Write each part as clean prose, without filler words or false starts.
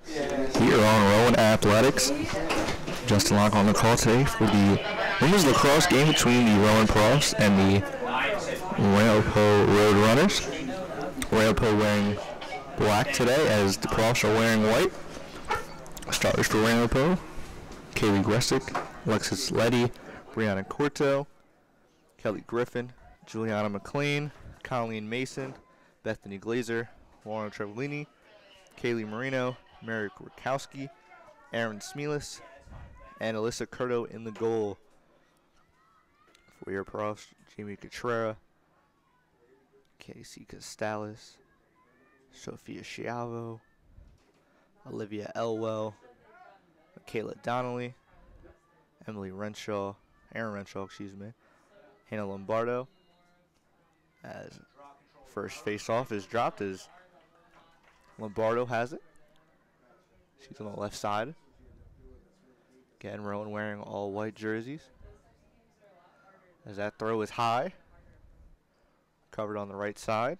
Here on Rowan Athletics. Justin Locke on the call today for the women's lacrosse game between the Rowan Profs and the Ramapo Road Runners. Ramapo wearing black today as the Profs are wearing white. Starters for Ramapo: Kaylee Gressick, Alexis Letty, Brianna Corto, Kelly Griffin, Juliana McLean, Colleen Mason, Bethany Glazer, Lauren Trevelini, Kaylee Marino, Mary Rakowski, Aaron Smealis, and Alyssa Curto in the goal. For your Profs: Jamie Cotrera, Casey Costales, Sophia Schiavo, Olivia Elwell, Michaela Donnelly, Emily Renshaw, Aaron Renshaw, Hannah Lombardo. As first face-off is dropped as Lombardo has it. She's on the left side. Again, Rowan wearing all white jerseys. As that throw is high. Covered on the right side.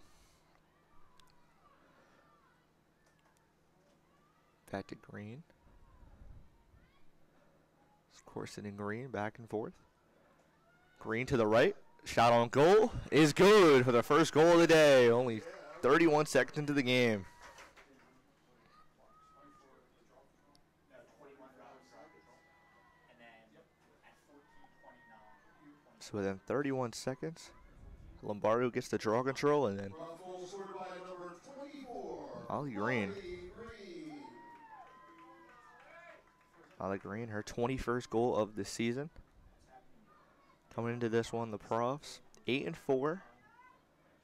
Back to Green. Corson and Green back and forth. Green to the right. Shot on goal is good for the first goal of the day. Only 31 seconds into the game. So within 31 seconds, Lombardo gets the draw control, and then Molly Green. Molly Green, her 21st goal of the season. Coming into this one, the Profs 8-4.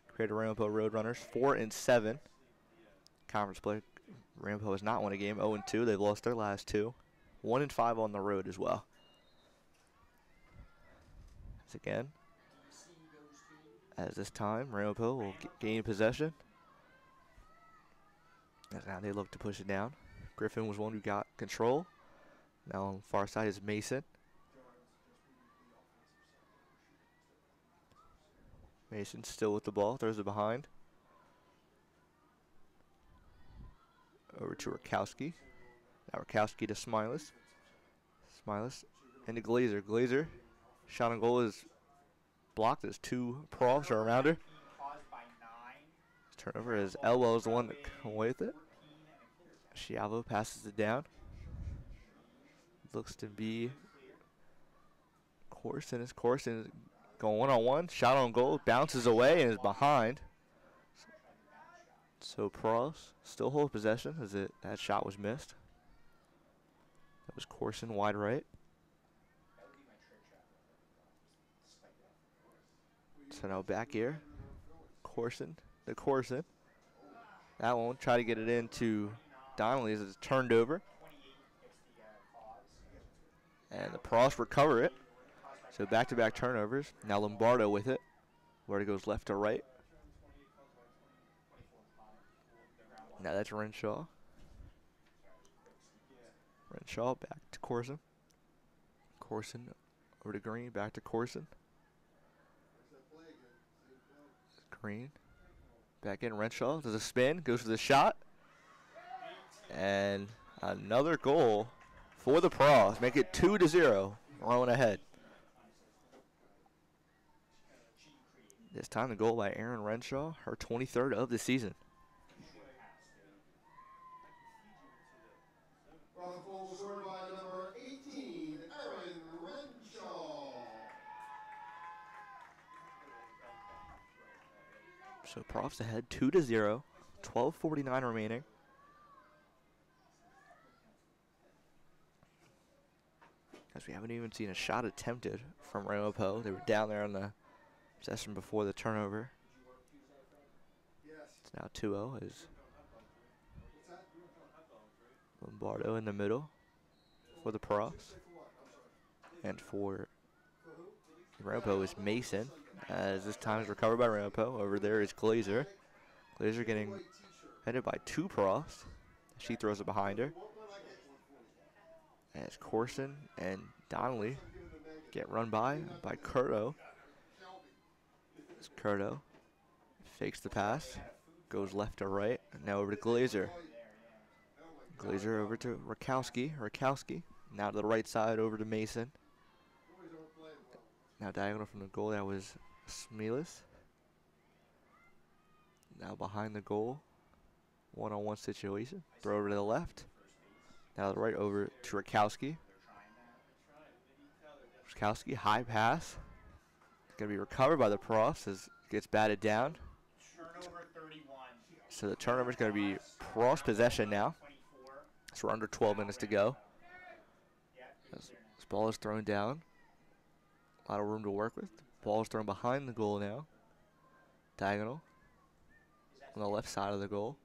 Compared to Ramapo Roadrunners 4-7. Conference play, Ramapo has not won a game. 0-2. They've lost their last two. 1-5 on the road as well. Again, as this time Ramapo will gain possession, as now they look to push it down. Griffin was one who got control. Now on the far side is Mason. Mason still with the ball, throws it behind. Over to Rakowski. Now Rakowski to Smilas. Smilas into Glazer. Glazer. Shot on goal is blocked as two Profs are around her. Turnover as Elwell is the one that come away with it. Schiavo passes it down. Looks to be Corson. Corson is going one-on-one. Shot on goal, bounces away and is behind. So Profs still hold possession as that shot was missed. That was Corson wide right. So now back here, Corson to Corson. That one, try to get it into Donnelly as it's turned over. And the Profs recover it. So back-to-back turnovers. Now Lombardo with it. Where it goes left to right. Now that's Renshaw. Renshaw back to Corson. Corson over to Green, back to Corson. Green. Back in, Renshaw does a spin, goes for the shot. And another goal for the Profs. Make it 2-0. Rowan ahead. This time the goal by Erin Renshaw, her 23rd of the season. So Profs ahead 2-0, 12:49 remaining. As we haven't even seen a shot attempted from Ramapo. They were down there on the possession before the turnover. It's now 2-0 as Lombardo in the middle for the Profs. And for Ramapo is Mason. As this time is recovered by Ramapo. Over there is Glazer. Glazer getting headed by two Profs. She throws it behind her. As Corson and Donnelly get run by Curto. As Curto fakes the pass, goes left to right, and now over to Glazer. Glazer over to Rakowski. Rakowski now to the right side over to Mason. Now diagonal from the goal. That was Smealis. Now behind the goal. One-on-one situation. Throw over to the left. Now to the right over to Rakowski. Rakowski, high pass. Going to be recovered by the Profs as it gets batted down. So the turnover is going to be Profs possession now. So we're under 12 minutes to go. This ball is thrown down. A lot of room to work with. Ball is thrown behind the goal now. Diagonal. On the left side of the goal.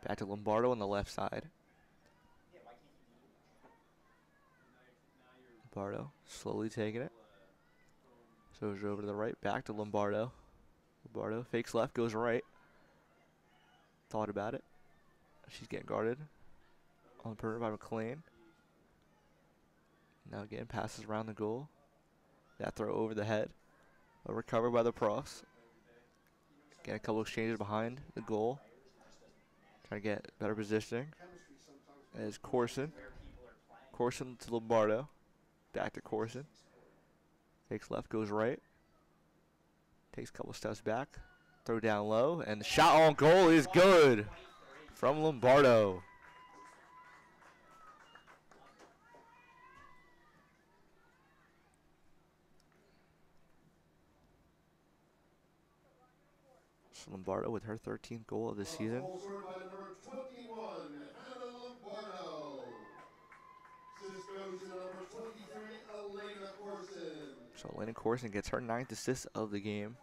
Back to Lombardo on the left side. Lombardo slowly taking it. So it's over to the right. Back to Lombardo. Lombardo fakes left, goes right. Thought about it. She's getting guarded on the perimeter by McLean. Now again, passes around the goal. That throw over the head. A recover by the Profs. Get a couple exchanges behind the goal. Trying to get better positioning. As Corson. Corson to Lombardo. Back to Corson. Takes left, goes right. Takes a couple steps back. Throw down low. And the shot on goal is good from Lombardo. So Lombardo with her 13th goal of the season. So Elena Corson gets her 9th assist of the game.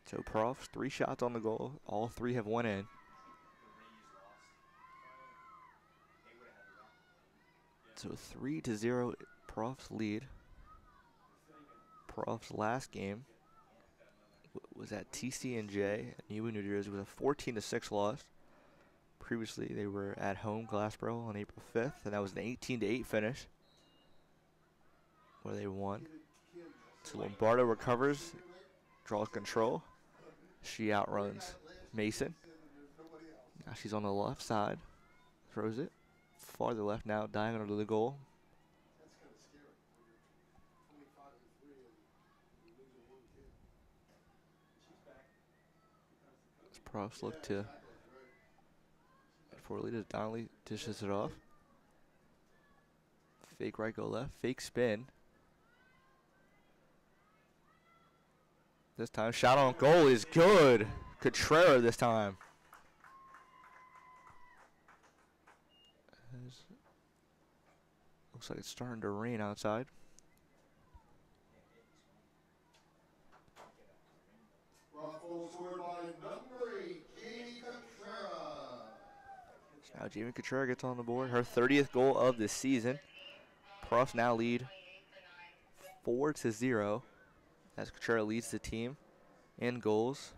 So Profs, 3 shots on the goal. All 3 have went in. So 3-0 Profs lead. Profs last game was at TC&J at New Jersey with a 14-6 loss. Previously, they were at home, Glassboro, on April 5th, and that was an 18-8 finish where they won. So Lombardo recovers, draws control. She outruns Mason. Now she's on the left side, throws it farther left now, diagonal to the goal. Profs look to for lead as Donnelly dishes it off. Fake right, go left. Fake spin. This time, shot on goal is good. Cotrera this time. Looks like it's starting to rain outside. So now Jamie Cotrera gets on the board. Her 30th goal of the season. Profs now lead 4-0 as Cotrera leads the team in goals.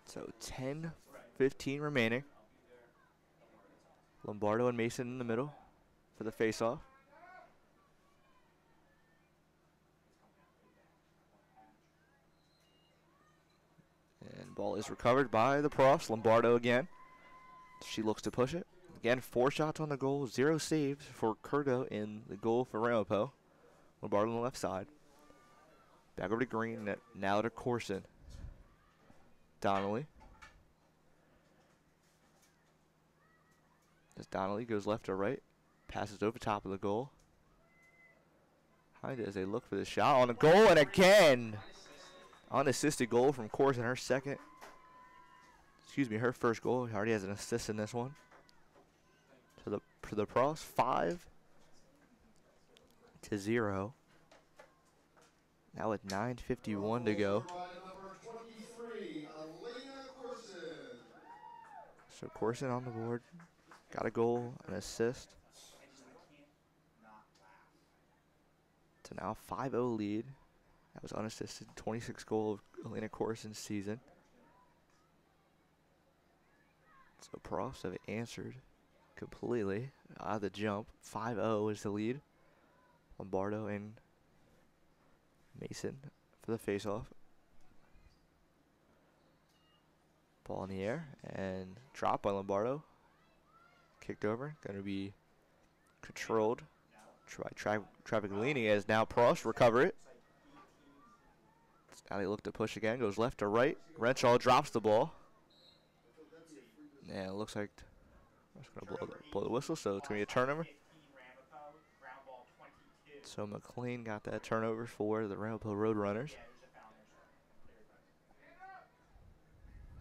So 10-15 remaining. Lombardo and Mason in the middle for the face-off. And ball is recovered by the Profs. Lombardo again. She looks to push it. Again, 4 shots on the goal, 0 saves for Curto in the goal for Ramapo. Lombardo on the left side. Back over to Green, now to Corson. Donnelly. As Donnelly goes left to right. Passes over top of the goal. Behind it as they look for the shot on the goal, and again! Unassisted goal from Corson, her her first goal. He already has an assist in this one. For the Profs, 5-0. Now with 9:51 to go. So Corson on the board. Got a goal, an assist. So now 5-0 lead. That was unassisted. 26th goal of Elena Corson's season. So Profs have answered completely out of the jump. 5-0 is the lead. Lombardo and Mason for the faceoff. Ball in the air and dropped by Lombardo. Kicked over. Going to be controlled by Travaglini as now Prost recover it. Now they look to push again. Goes left to right. Renshaw drops the ball. And it looks like that's going to blow the whistle, so it's going to be a turnover. So McLean got that turnover for the Ramapo Roadrunners.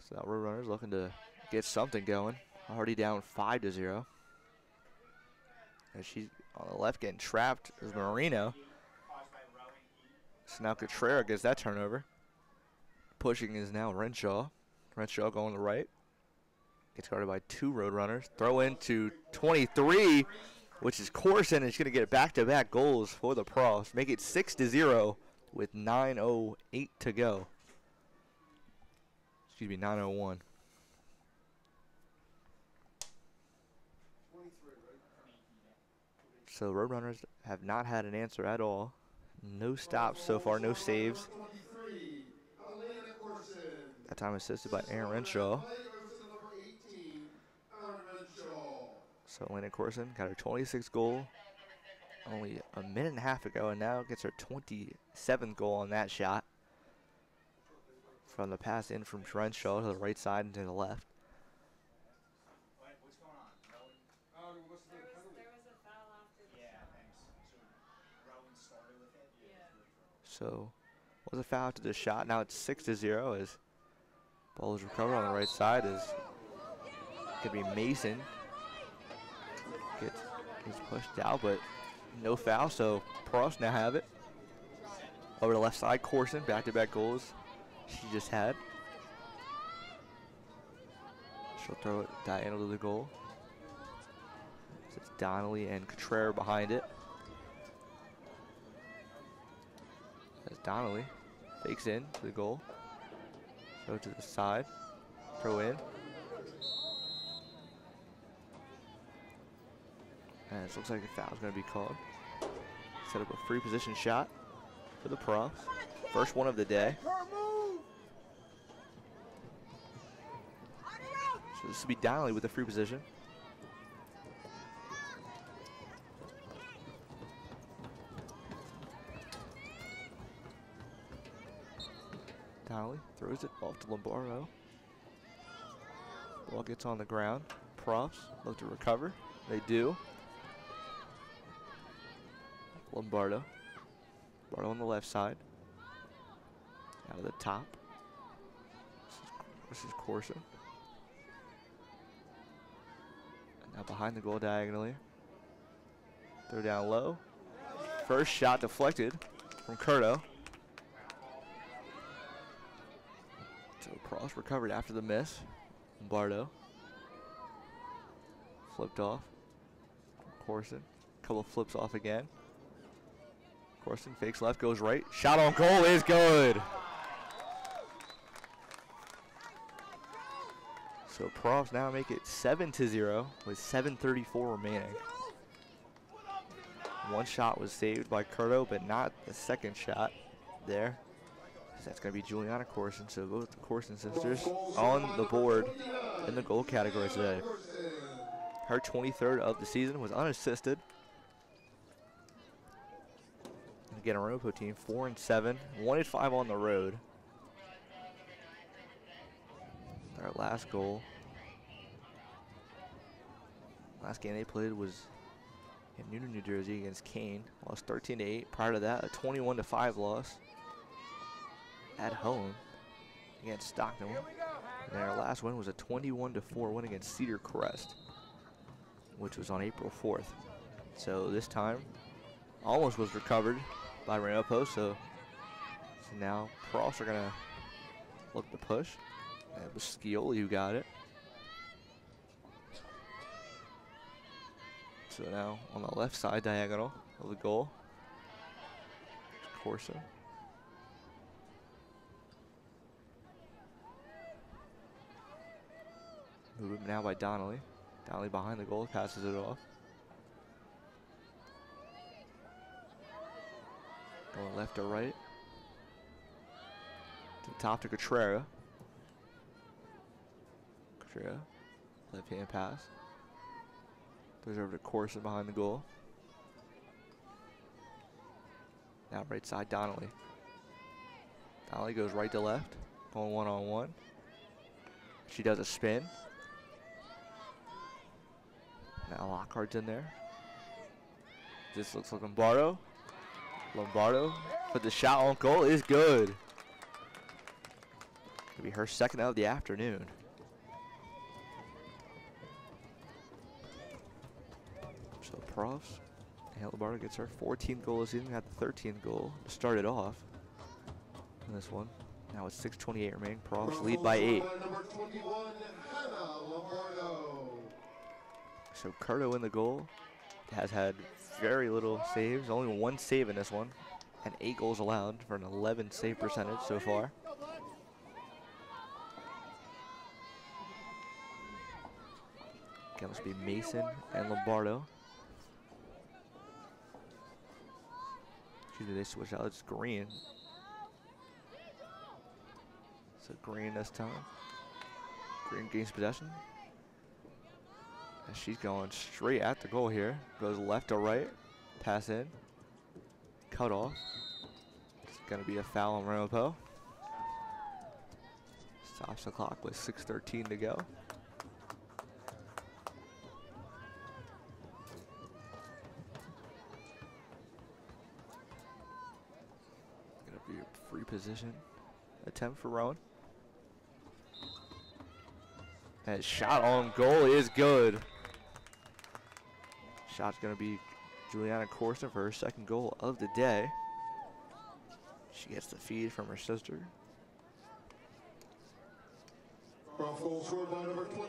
So now Roadrunners looking to get something going. Already down 5-0. And she's on the left getting trapped is Marino. So now Cotrera gets that turnover. Pushing is now Renshaw. Renshaw going to the right. Gets guarded by 2 Roadrunners. Throw into 23, which is Corson. Is going to get back-to-back goals for the Profs. Make it 6-0 with 9:08 to go. Excuse me, 9:01. So Roadrunners have not had an answer at all. No stops so far, no saves. That time assisted by Aaron Renshaw. So Elena Corson got her 26th goal only a minute and a half ago, and now gets her 27th goal on that shot. From the pass in from Renshaw to the right side and to the left. So was a foul after the shot. Now it's 6-0 as ball is recovered on the right side. Is could be Mason. Gets pushed out, but no foul. So Prost now have it. Over the left side, Corson, back-to-back goals she just had. She'll throw it diagonal to the goal. So it's Donnelly and Cotrera behind it. As Donnelly fakes in to the goal. Throw to the side. Throw in. And it looks like a foul is going to be called. Set up a free position shot for the Profs. First one of the day. So this will be Donnelly with the free position. Donnelly throws it off to Lombardo. Ball gets on the ground. Profs look to recover. They do. Lombardo on the left side. Out of the top. This is Corson. And now behind the goal diagonally. Throw down low. First shot deflected from Curto. So Prost recovered after the miss. Lombardo. Flipped off. Corson. Couple flips off again. Corson fakes left, goes right. Shot on goal is good. So Profs now make it 7-0 with 7:34 remaining. One shot was saved by Curto, but not the second shot there. That's going to be Juliana Corson. So both the Corson sisters on the board in the goal category today. Her 23rd of the season was unassisted. Again, a Ramapo team 4-7, 1-5 on the road. Their last goal. Last game they played was in Newton, New Jersey against Kane. Lost 13-8. Prior to that, a 21-5 loss at home against Stockton. And their last win was a 21-4 win against Cedar Crest, which was on April 4th. So this time, almost was recovered by Ramapo. So now Prost are gonna look to push. And it was Scioli who got it. So now on the left side diagonal of the goal, Corson. Movement now by Donnelly. Donnelly behind the goal, passes it off. Going left to right. To the top to Cotrera. Cotrera, left hand pass. Goes over to Corson behind the goal. Now right side, Donnelly. Donnelly goes right to left, going one-on-one. She does a spin. Now Lockhart's in there. This looks like Lombardo. Lombardo, but the shot on goal is good. Could be her second of the afternoon. So Profs, and Lombardo gets her 14th goal this season, got the 13th goal to start it off in this one. Now it's 6:28 remaining. Profs lead by 8. So Curto in the goal has had very little saves, only 1 save in this one, and 8 goals allowed for an 11 save percentage so far. Again, this will be Mason and Lombardo. Excuse me, they switch out. It's Green. So Green this time. Green gains possession. And she's going straight at the goal here. Goes left to right. Pass in. Cut off. It's going to be a foul on Ramapo. Stops the clock with 6:13 to go. Going to be a free position attempt for Rowan. That shot on goal is good. Shot's going to be Juliana Corson for her second goal of the day. She gets the feed from her sister. From goal scored by number 29,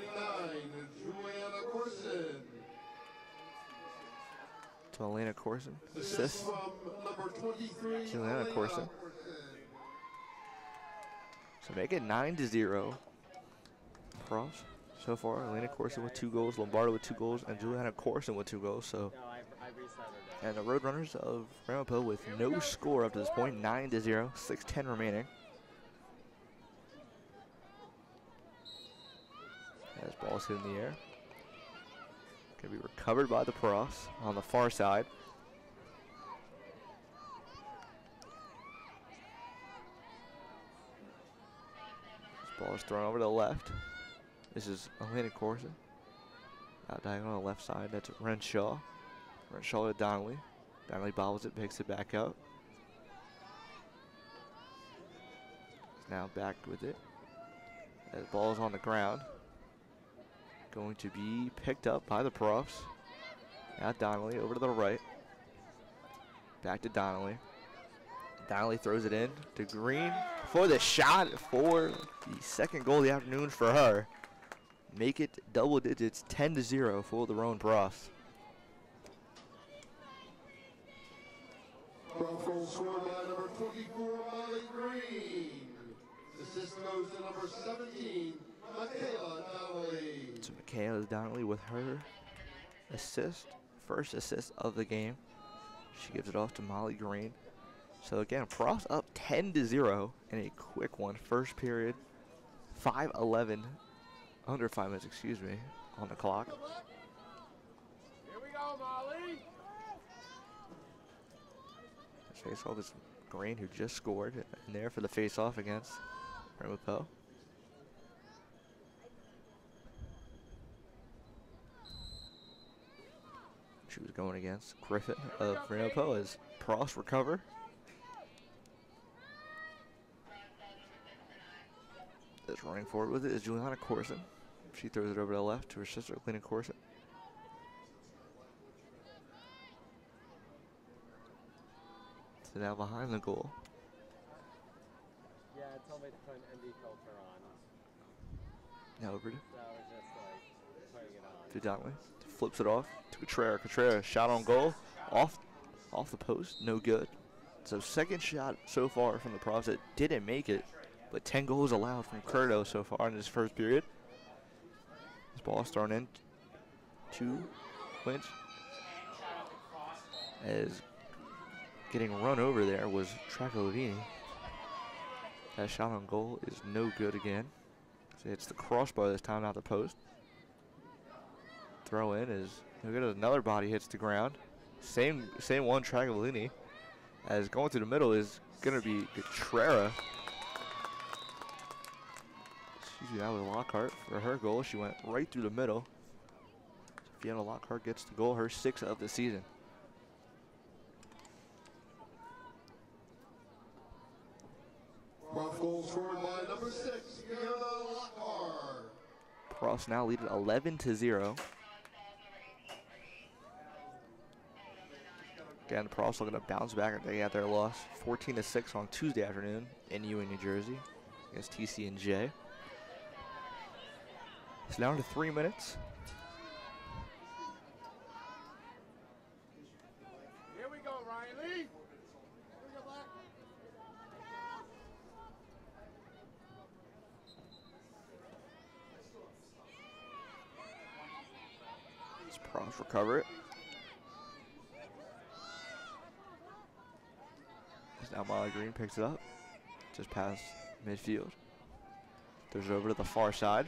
Juliana Corson. To Elena Corson. Assist from number 23, Juliana Corson. So make it 9-0. Profs so far. Elena Corson with 2 goals, Lombardo with 2 goals, and Juliana Corson with 2 goals. So, and the Roadrunners of Ramapo with no score up to this point, 9-0, 6:10 remaining. As ball's hit in the air. Can be recovered by the Profs on the far side. This ball is thrown over to the left. This is Elena Corson. Out diagonal on the left side, that's Renshaw. Renshaw to Donnelly. Donnelly bobbles it, picks it back up. Now back with it. As the ball is on the ground. Going to be picked up by the Profs. Now Donnelly over to the right. Back to Donnelly. Donnelly throws it in to Green for the shot for the second goal of the afternoon for her. Make it double digits, 10-0 for the Rowan Profs. Goal scored by number 24, Molly Green. Assist goes to number 17, Michaela Donnelly. So Michaela Donnelly with her assist, first assist of the game. She gives it off to Molly Green. So again, Profs up 10-0 in a quick one. First period, 5:11, under 5 minutes, excuse me, on the clock. Here we go, Molly. Face-off is Green, who just scored in there for the face-off against Ramapo. She was going against Griffin of Ramapo as Profs recover. That's running forward with it is Juliana Corson. She throws it over to the left to her sister, Lena Corson. So now behind the goal. Yeah, tell me to put an ND filter on. Now over to That was just like putting it on. to Donnelly. Flips it off to Cotrera. Cotrera shot on goal. Off the post. No good. So second shot so far from the Profs that didn't make it. But 10 goals allowed from Curto so far in this first period. This ball is thrown in 2 wins. As getting run over there was Tracolovini. That shot on goal is no good again. So it's the crossbar this time, not the post. Throw in is look at another body hits the ground. Same one, Tracolovini. As going through the middle is gonna be Gutrera. Excuse me, that was Lockhart for her goal. She went right through the middle. So Fiona Lockhart gets the goal, her 6th of the season. Rough goal scored by number 6, Fiona Lockhart. Pross now lead it 11-0. Again, Pross looking to bounce back after they got their loss 14-6 on Tuesday afternoon in Ewing, New Jersey against TC&J. It's down to 3 minutes. Here we go, Riley. Let's Pross recover it. Now Molly Green picks it up, just past midfield. Throws it over to the far side.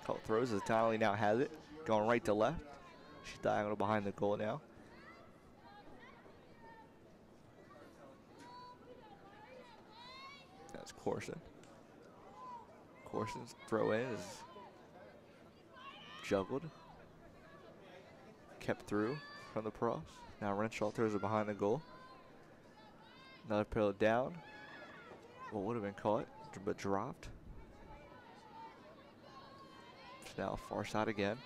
Colt throws as Donnelly now has it, going right to left. She's diagonal behind the goal now. That's Corson. Corson's throw in is juggled. Kept through from the Pross. Now Renshaw throws it behind the goal. Another pillow down. What would have been caught, but dropped. It's now far side again.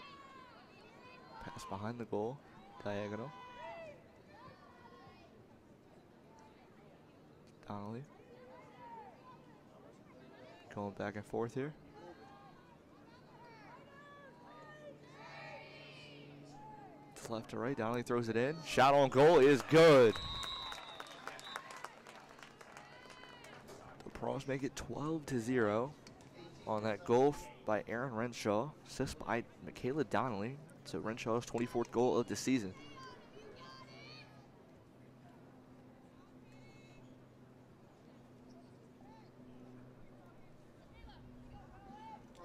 Pass behind the goal, diagonal. Donnelly. Going back and forth here. It's left to right, Donnelly throws it in. Shot on goal is good. Pross make it 12-0 on that goal by Aaron Renshaw, assist by Michaela Donnelly. So Renshaw's 24th goal of the season.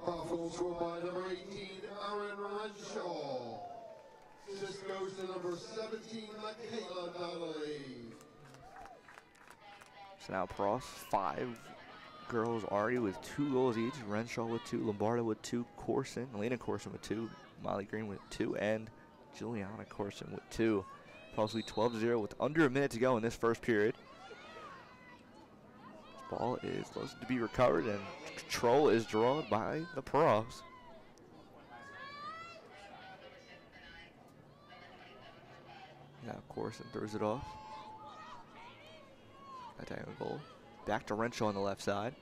Goal scored by number 18, Aaron Renshaw. Assist goes to number 17, Michaela Donnelly. So now Pross, 5 girls already with 2 goals each. Renshaw with 2, Lombardo with 2, Corson, Elena Corson with 2, Molly Green with 2, and Juliana Corson with 2. Pross lead 12-0 with under a minute to go in this first period. This ball is supposed to be recovered, and control is drawn by the Pross. Now Corson throws it off. Diagonal goal. Back to Renshaw on the left side.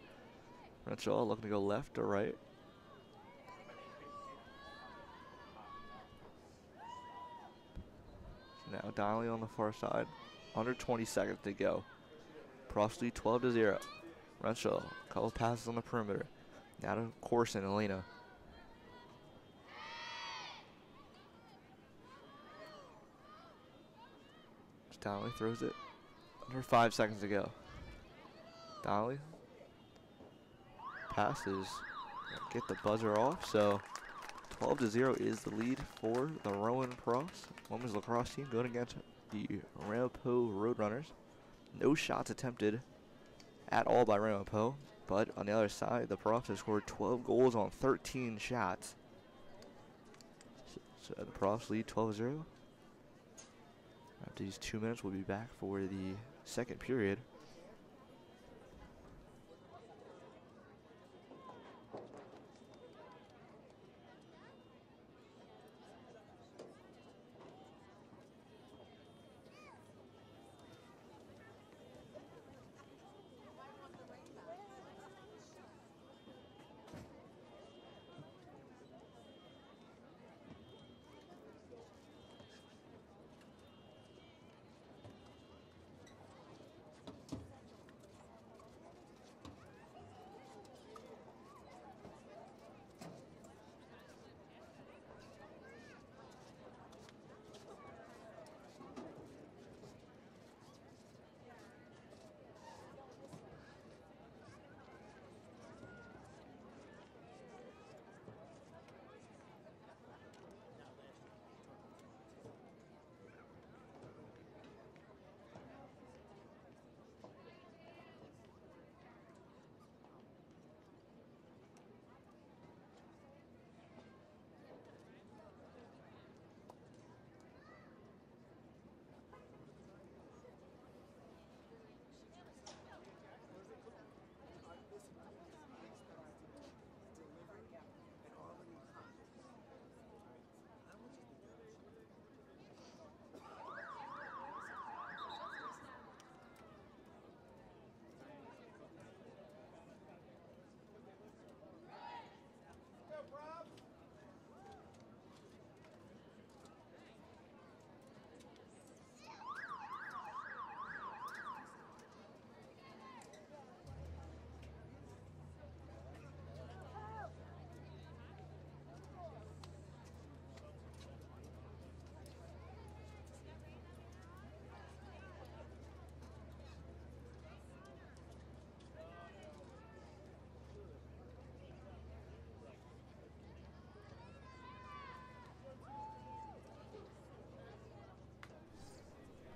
Renshaw looking to go left or right. Now Donnelly on the far side. Under 20 seconds to go. Pross lead 12-0. Renshaw, a couple passes on the perimeter. Now to Corson, Elena. Donnelly throws it. Under 5 seconds to go. Donnelly passes. Get the buzzer off. So 12-0 is the lead for the Rowan Pross women's lacrosse team going against the Ramapo Roadrunners. No shots attempted at all by Ramapo, but on the other side, the Pross have scored 12 goals on 13 shots. So the Pross lead 12-0. After these 2 minutes, we'll be back for the second period.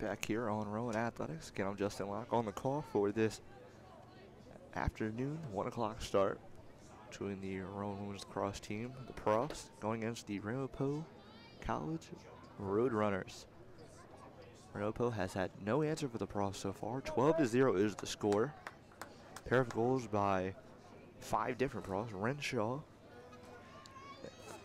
back here on Rowan Athletics. Again, I'm Justin Locke on the call for this afternoon 1 o'clock start between the Rowan Women's Lacrosse team, the Profs, going against the Ramapo College Road Runners. Ramapo has had no answer for the Profs so far. 12-0 is the score. Pair of goals by 5 different Profs. Renshaw,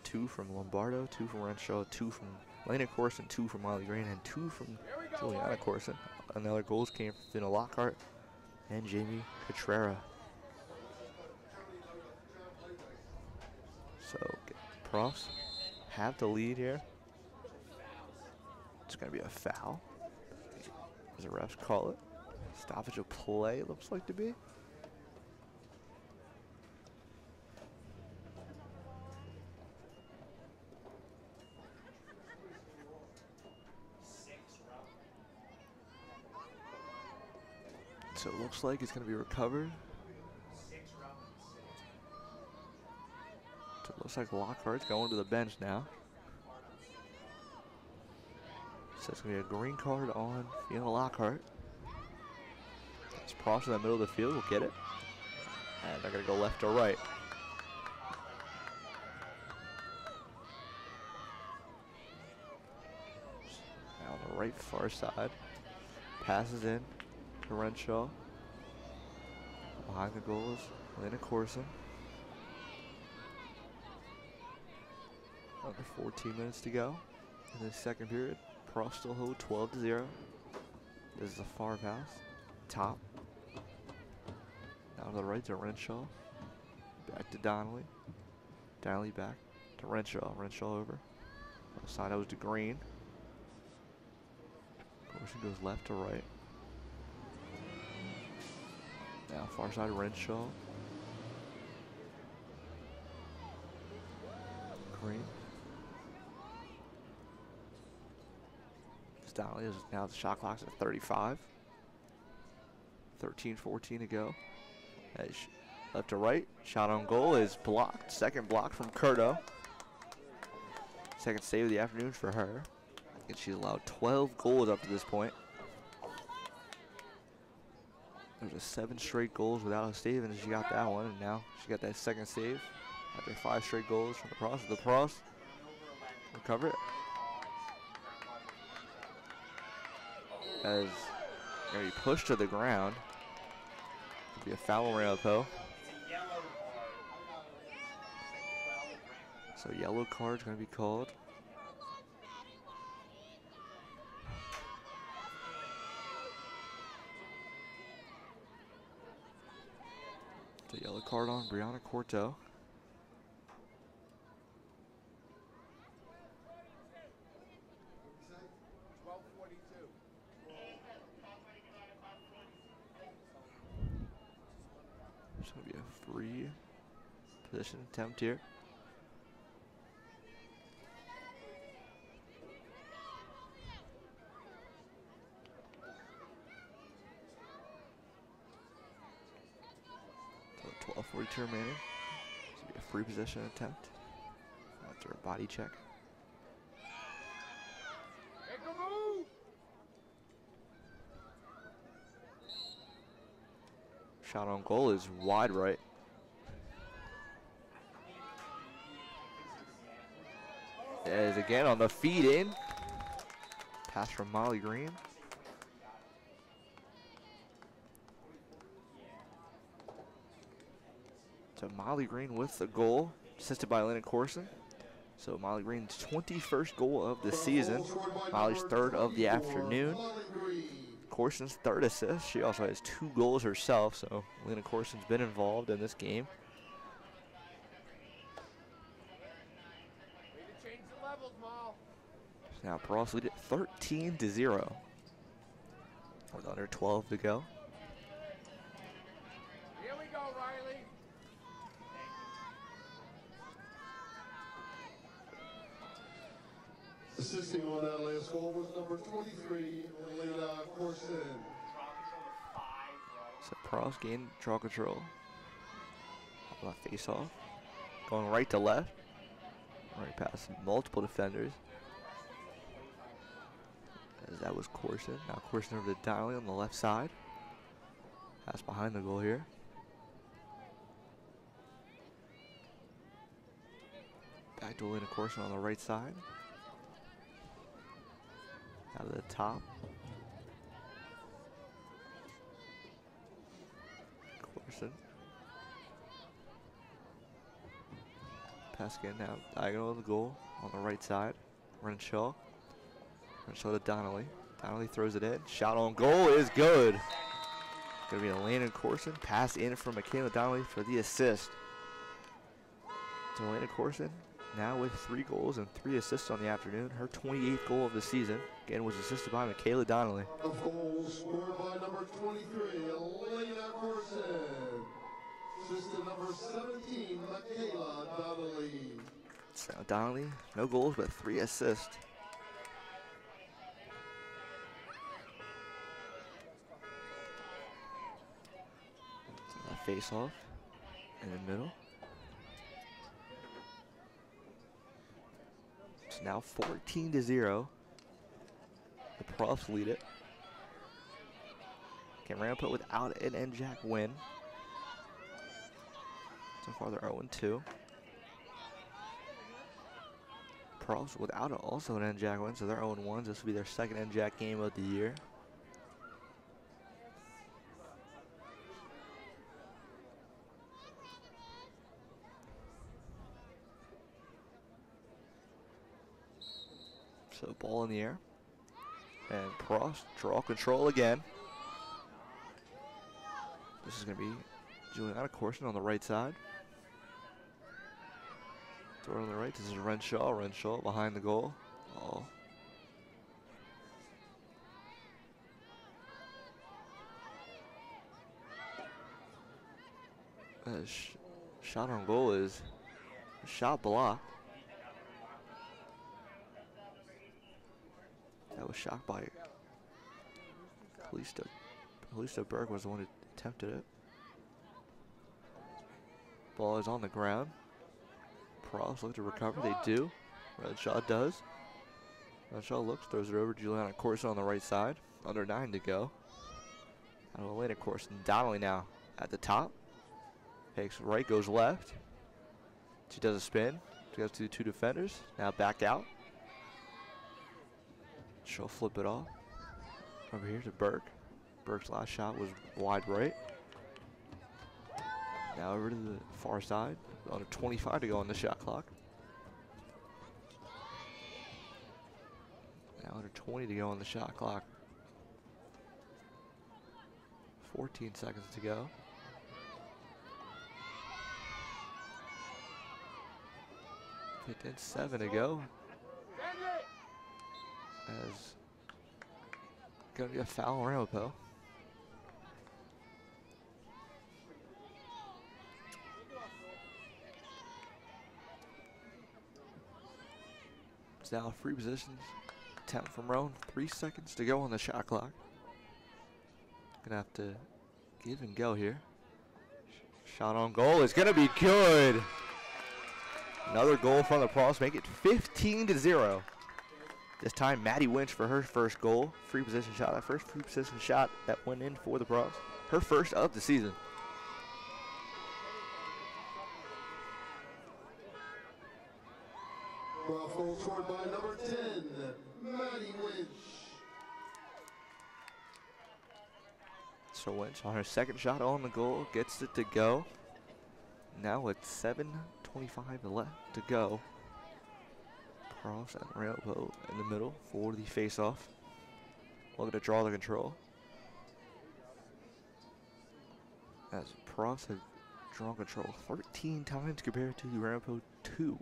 2 from Lombardo, 2 from Renshaw, 2 from Lena Corson, 2 from Molly Green, and 2 from Juliana Corson. Another goals came from Finna Lockhart and Jamie Cotrera. So, Profs have the lead here. It's going to be a foul, as the refs call it. Stoppage of play, it looks like to be. So it looks like it's going to be recovered. So it looks like Lockhart's going to the bench now. So it's going to be a green card on Fiona Lockhart. It's Profs in the middle of the field, will get it. And they're going to go left or right. Now on the right far side. Passes in to Renshaw. Behind the goals, Lena Corson. Under 14 minutes to go in the second period. Profs still hold 12-0. This is a far pass. Top. Now to the right to Renshaw. Back to Donnelly. Donnelly back to Renshaw. Renshaw over. Side goes to Green. Corson goes left to right. Now far side Renshaw. Green. Donnelly is now the shot clock's at 35. 13-14 to go. As left to right. Shot on goal is blocked. Second block from Curto. Second save of the afternoon for her. And she's allowed 12 goals up to this point. There's a 7 straight goals without a save, and she got that one, and now she got that second save after 5 straight goals from the Profs. The Profs recover it. As going to be pushed to the ground. It'll be a foul on Ramapo. So yellow card's going to be called. The yellow card on Brianna Corto. It's going to be a free position attempt here. So 12:42 remaining. This will be a free position attempt after a body check. Shot on goal is wide right. As again on the feed in. Pass from Molly Green. So Molly Green with the goal, assisted by Lena Corson. So Molly Green's 21st goal of the season. Molly's 3rd of the afternoon. Corson's 3rd assist. She also has 2 goals herself, so Lena Corson's been involved in this game. Now Profs lead it 13-0 with under 12 to go. Here we go, Riley. Assisting on that last goal was number 23, Lena Corson. So Profs gain draw control. Face off. Going right to left. Right past multiple defenders. As that was Corson. Now Corson over to Donnelly on the left side. Pass behind the goal here. Back to Elena Corson on the right side. Out of the top. Corson. Pass again now. Diagonal of the goal on the right side. Renshaw. Renshaw to Donnelly. Donnelly throws it in. Shot on goal is good. Going to be Elena Corson. Pass in from Michaela Donnelly for the assist. To Elena Corson. Now with 3 goals and 3 assists on the afternoon. Her 28th goal of the season. Again, was assisted by Michaela Donnelly. A goal scored by number 23, Elena Corson. Assistant number 17, Michaela Donnelly. So Donnelly, no goals, but 3 assists. So that face off in the middle. It's now 14-0. The Profs lead it. Can Ramapo without an NJAC win. So far they're 0-2. Profs without also an NJAC win, so they're 0-1. This will be their second NJAC game of the year. So ball in the air. And Prost draw control again. This is going to be Juliana Corson on the right side. Throw on the right. This is Renshaw. Renshaw behind the goal. Oh. Shot on goal is shot blocked. That was shot by Calista. Calista Berg was the one who attempted it. Ball is on the ground. Pross look to recover. They do. Renshaw does. Renshaw looks, throws it over to Juliana Corson on the right side. Under 9 to go. And Elena Corson. Donnelly now at the top. Takes right, goes left. She does a spin. She goes to the 2 defenders. Now back out. She'll flip it off. Over here to Burke. Burke's last shot was wide right. Now over to the far side. Under 25 to go on the shot clock. Now under 20 to go on the shot clock. 14 seconds to go. Then 7 to go. As gonna be a foul on Ramapo. It's now free positions. Attempt from Rowan. 3 seconds to go on the shot clock. Gonna have to give and go here. Shot on goal is gonna be good. Another goal from the Pross, make it 15-0. This time, Maddie Winch for her first goal. Free position shot. That first free position shot that went in for the Pross. Her first of the season. Goal scored by number 10, Maddie Winch. So Winch on her second shot on the goal, gets it to go. Now with 7:25 left to go. Pross and Ramapo in the middle for the face-off. Looking to draw the control. As Pross have drawn control 13 times compared to Ramapo 2.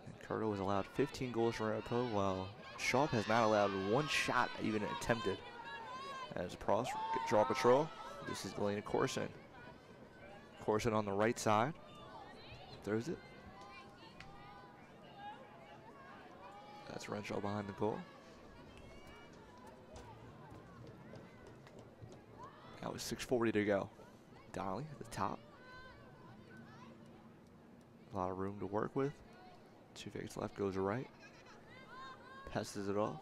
And Curto has allowed 15 goals for Ramapo, while Sharp has not allowed 1 shot even attempted. As Pross draw control, this is Elena Corson. Corson on the right side. Throws it. That's Renshaw behind the goal. Now with 6:40 to go. Donnelly at the top. A lot of room to work with. 2 fakes left, goes right. Passes it off.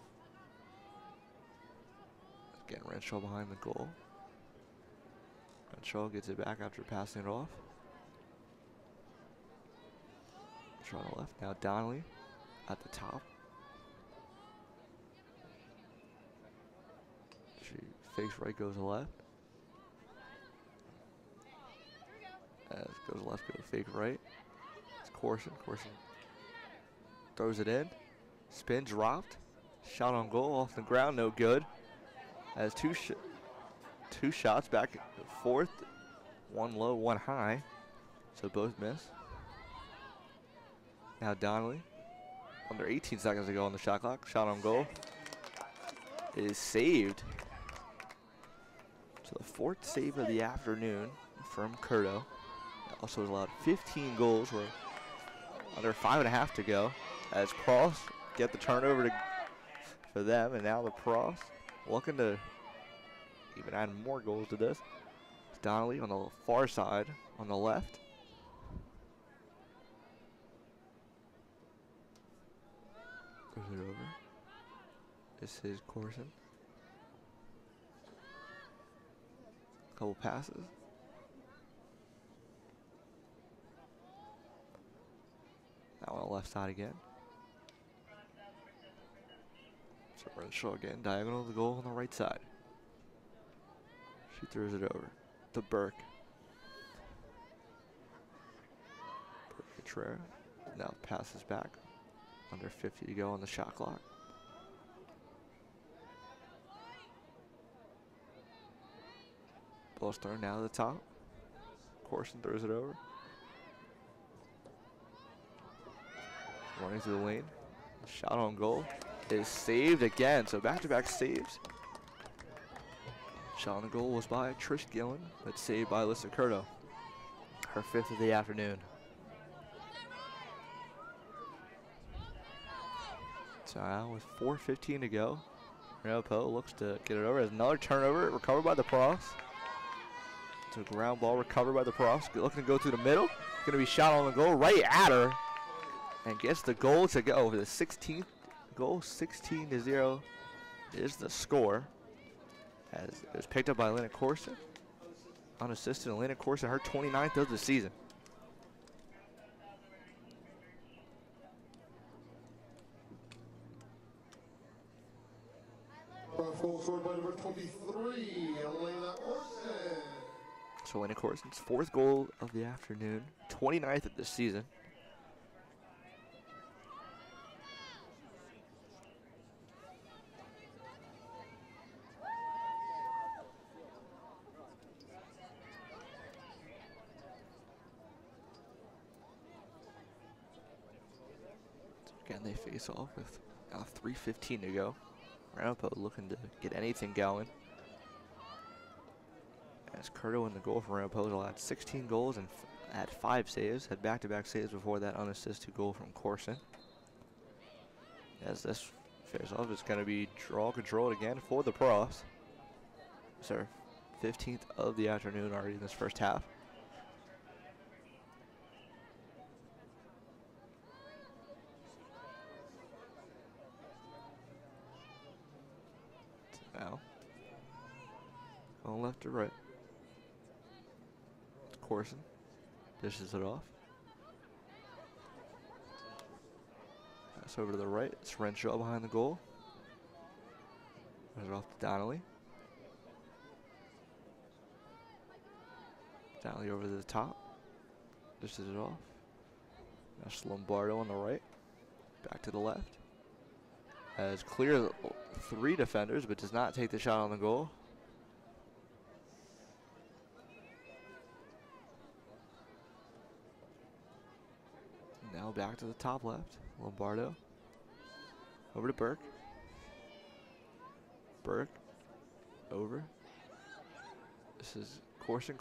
Again, Renshaw behind the goal. Renshaw gets it back after passing it off. Renshaw on the left. Now Donnelly at the top. She fakes right, goes left. As goes left, goes fake right. It's Corson. Corson throws it in. Spin dropped. Shot on goal off the ground, no good. As two shots back and forth. One low, one high. So both miss. Now Donnelly. Under 18 seconds to go on the shot clock. Shot on goal. It is saved. So the fourth save of the afternoon from Curto. Also has allowed 15 goals. We're under 5.5 to go. As Cross get the turnover for them, and now the Cross looking to even add more goals to this. It's Donnelly on the far side, on the left. Goes it over. This is Corson. Couple passes. Now on the left side again. So Renshaw again, diagonal of the goal on the right side. She throws it over to Burke. Contreras now passes back. Under 50 to go on the shot clock. Ball's thrown now to the top. Corson throws it over. Running through the lane. Shot on goal is saved again. So back-to-back saves. Shot on goal was by Trish Gillen, but saved by Alyssa Curto. Her 5th of the afternoon. So now with 4:15 to go, Ramapo looks to get it over. There's another turnover, recovered by the Profs. It's a ground ball recovered by the Profs. Looking to go through the middle. Going to be shot on the goal right at her. And gets the goal to go. The 16th goal, 16-0 is the score. As it was picked up by Lena Corson. Unassisted, Lena Corson, her 29th of the season. Goal scored by number 23, Elena Orson. So Lena Corson's 4th goal of the afternoon, 29th of the season. Again, they face off with now 3:15 to go. Ramapo looking to get anything going. As Curto in the goal for Ramapo allowed 16 goals and had 5 saves. Had back-to-back saves before that unassisted goal from Corson. As this face off is going to be draw controlled again for the Profs. It's our 15th of the afternoon already in this first half. Now, going left to right. Corson dishes it off. Pass over to the right. It's Renshaw behind the goal. Pass it off to Donnelly. Donnelly over to the top. Dishes it off. That's Lombardo on the right. Back to the left. Has cleared 3 defenders, but does not take the shot on the goal. Now back to the top left. Lombardo. Over to Burke. Burke. Over. This is Corson.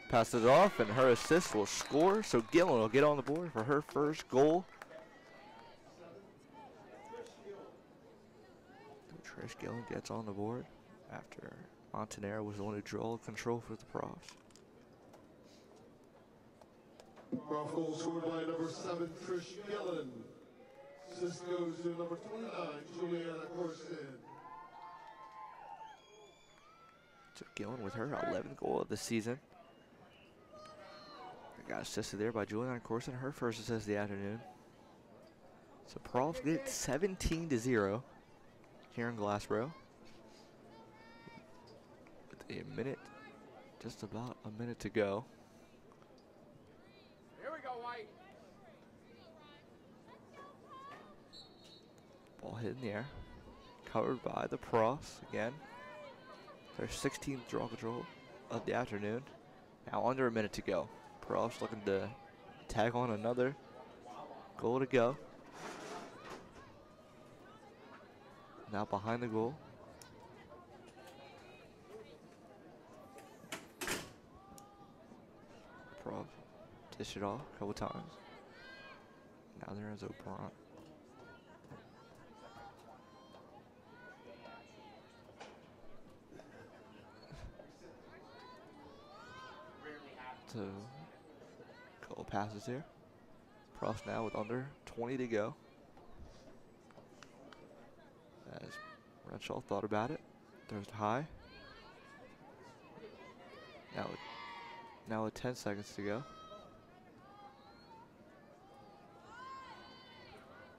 Passes it off, and her assist will score. So Gillen will get on the board for her first goal. Trish Gillen gets on the board after Montanero was the one who drew control for the Profs. Prof goal scored by number 7, Trish Gillen. Assist goes to number 29, Juliana Corson. So Gillen with her 11th goal of the season. Got assisted there by Juliana Corson, her first assist of the afternoon. So Profs get 17-0 here in Glassboro. With a minute, just about a minute to go. Here we go, White. Ball hit in the air, covered by the Profs again. Their 16th draw control of the afternoon. Now under a minute to go. Profs looking to tag on another goal to go. Now behind the goal. Profs dish it off a couple times. Now there is O'Brien. So, couple passes here. Profs now with under 20 to go. As Renshaw thought about it, throws to high. Now with 10 seconds to go.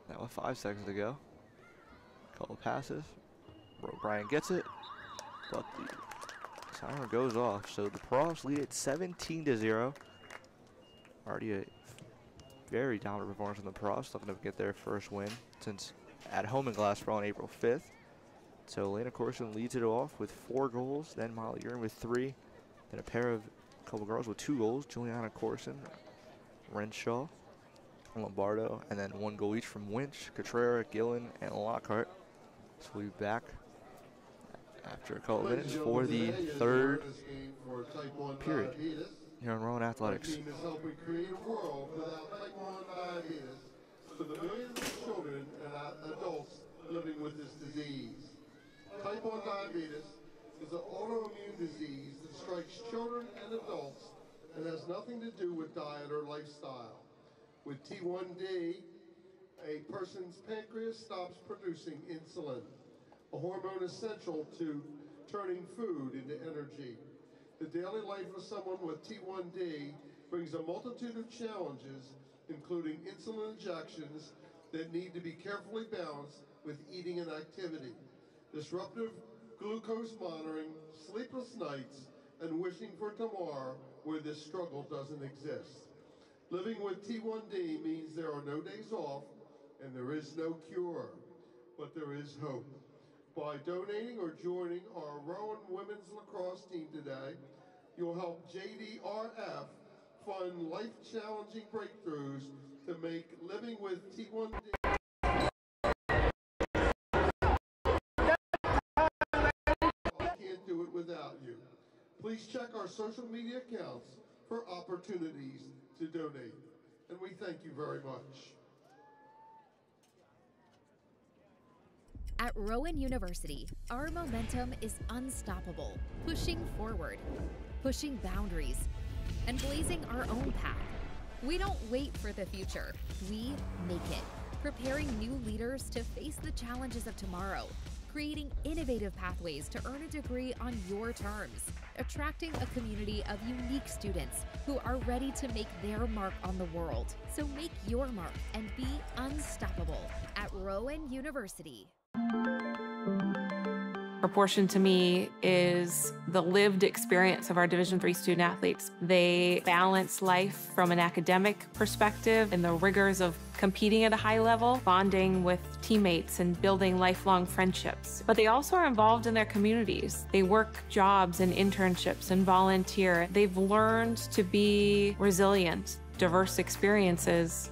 Now with 5 seconds to go. Couple passes. Brian gets it, but the siren goes off. So the Profs lead it 17-0. Already a very dominant performance from the Profs, looking to get their first win since at home in Glassboro on April 5th. So Elena Corson leads it off with 4 goals, then Molly Urin with 3, then a couple girls with 2 goals, Juliana Corson, Renshaw, Lombardo, and then 1 goal each from Winch, Cotrera, Gillen, and Lockhart. So we'll be back after a couple minutes for the third period here on Rowan Athletics. Our team is helping create a world without type 1 diabetes for the millions of children and adults living with this disease. Type 1 diabetes is an autoimmune disease that strikes children and adults and has nothing to do with diet or lifestyle. With T1D, a person's pancreas stops producing insulin, a hormone essential to turning food into energy. The daily life of someone with T1D brings a multitude of challenges, including insulin injections that need to be carefully balanced with eating and activity, disruptive glucose monitoring, sleepless nights, and wishing for tomorrow where this struggle doesn't exist. Living with T1D means there are no days off and there is no cure, but there is hope. By donating or joining our Rowan Women's Lacrosse team today, you'll help JDRF fund life-challenging breakthroughs to make living with T1D. I can't do it without you. Please check our social media accounts for opportunities to donate. And we thank you very much. At Rowan University, our momentum is unstoppable, pushing forward, pushing boundaries, and blazing our own path. We don't wait for the future, we make it, preparing new leaders to face the challenges of tomorrow, creating innovative pathways to earn a degree on your terms, attracting a community of unique students who are ready to make their mark on the world. So make your mark and be unstoppable at Rowan University. Proportion to me is the lived experience of our Division III student athletes. They balance life from an academic perspective and the rigors of competing at a high level, bonding with teammates and building lifelong friendships. But they also are involved in their communities. They work jobs and internships and volunteer. They've learned to be resilient. Diverse experiences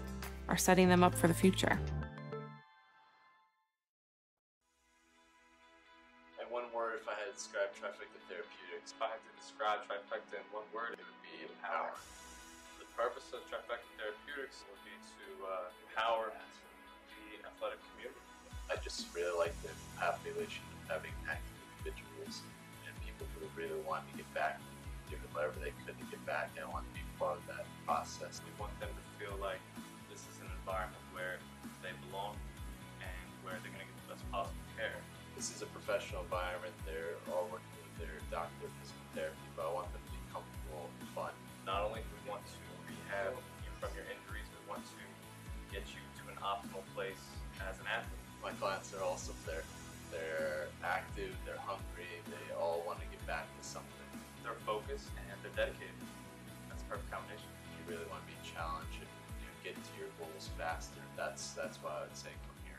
are setting them up for the future. Describe trifecta therapeutics. If I had to describe trifecta in one word, it would be empower. The purpose of trifecta therapeutics would be to empower the athletic community. I just really like the population of having active individuals and people who really want to get back, doing whatever they could to get back and want to be part of that process. We want them to feel like this is an environment where they belong, where they're going to get the best possible care. This is a professional environment. They're all working with their doctor of physical therapy, but I want them to be comfortable and fun. Not only do we want to rehab you from your injuries, we want to get you to an optimal place as an athlete. My clients are also there. They're active, they're hungry, they all want to get back to something. They're focused and they're dedicated. That's a perfect combination. You really want to be challenged and get to your goals faster. That's why I would say come here.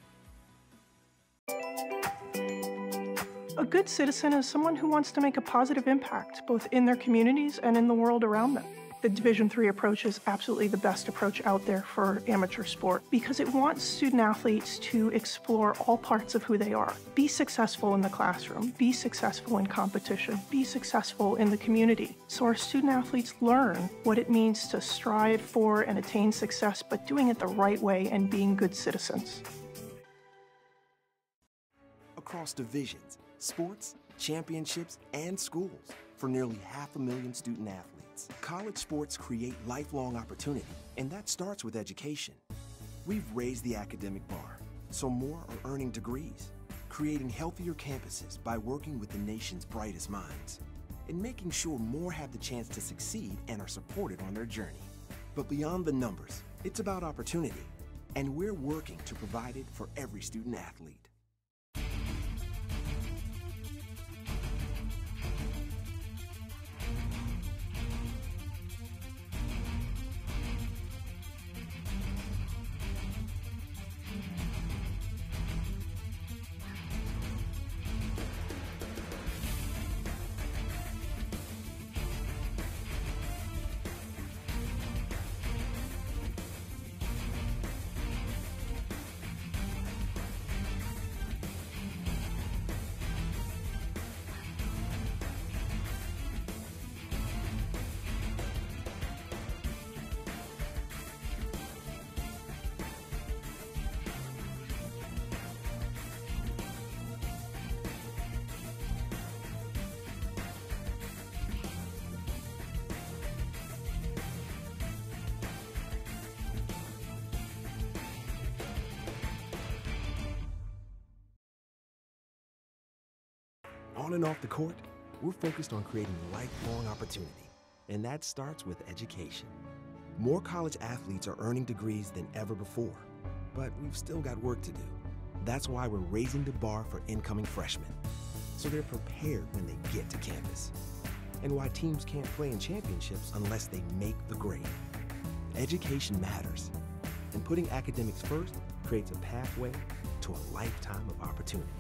A good citizen is someone who wants to make a positive impact, both in their communities and in the world around them. The Division III approach is absolutely the best approach out there for amateur sport because it wants student athletes to explore all parts of who they are. Be successful in the classroom, be successful in competition, be successful in the community. So our student athletes learn what it means to strive for and attain success, but doing it the right way and being good citizens. Across divisions, sports, championships, and schools for nearly 500,000 student athletes. College sports create lifelong opportunity, and that starts with education. We've raised the academic bar, so more are earning degrees, creating healthier campuses by working with the nation's brightest minds, and making sure more have the chance to succeed and are supported on their journey. But beyond the numbers, it's about opportunity, and we're working to provide it for every student athlete. On and off the court, we're focused on creating lifelong opportunity, and that starts with education. More college athletes are earning degrees than ever before, but we've still got work to do. That's why we're raising the bar for incoming freshmen, so they're prepared when they get to campus, and why teams can't play in championships unless they make the grade. Education matters, and putting academics first creates a pathway to a lifetime of opportunity.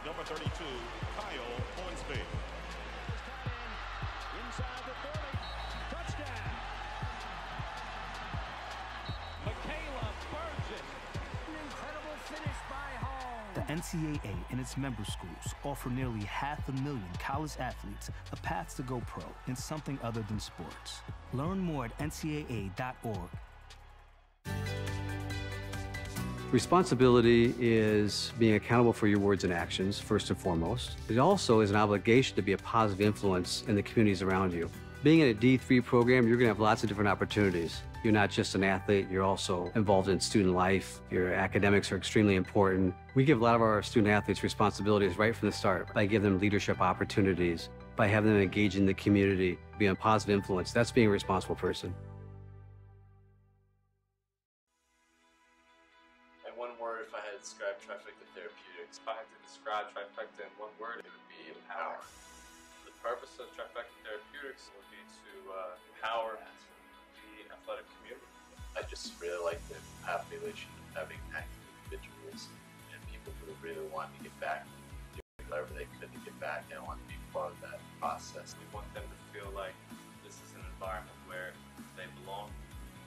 Number 32, Kyle Hornsby. Inside the 30, touchdown. Michaela Burgess. An incredible finish by Hall. The NCAA and its member schools offer nearly 500,000 college athletes a path to go pro in something other than sports. Learn more at ncaa.org. Responsibility is being accountable for your words and actions, first and foremost. It also is an obligation to be a positive influence in the communities around you. Being in a D3 program, you're going to have lots of different opportunities. You're not just an athlete, you're also involved in student life. Your academics are extremely important. We give a lot of our student athletes responsibilities right from the start by giving them leadership opportunities, by having them engage in the community, be a positive influence. That's being a responsible person. If I had described trifecta therapeutics, if I had to describe trifecta in one word, it would be empower. The purpose of trifecta therapeutics would be to empower the athletic community. I just really like the population of having active individuals and people who really want to get back, doing whatever they could to get back and want to be part of that process. We want them to feel like this is an environment where they belong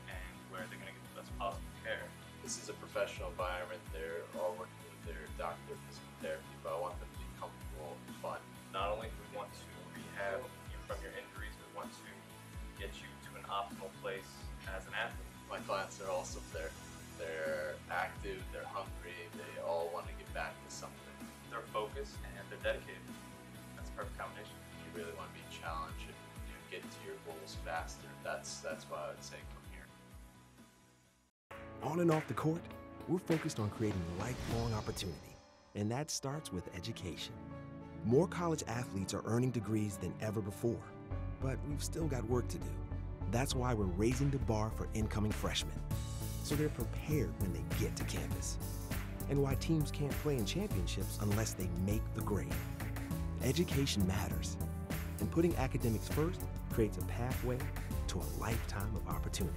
and where they're going to get the best possible care. This is a professional environment. They're all working with their doctor of physical therapy, but I want them to be comfortable and fun. Not only do we want to rehab you from your injuries, we want to get you to an optimal place as an athlete. My clients are also there. They're active, they're hungry, they all want to get back to something. They're focused and they're dedicated. That's a perfect combination. You really want to be challenged and get to your goals faster. That's what I would say from here. On and off the court, we're focused on creating lifelong opportunity, and that starts with education. More college athletes are earning degrees than ever before, but we've still got work to do. That's why we're raising the bar for incoming freshmen, so they're prepared when they get to campus. And why teams can't play in championships unless they make the grade. Education matters, and putting academics first creates a pathway to a lifetime of opportunity.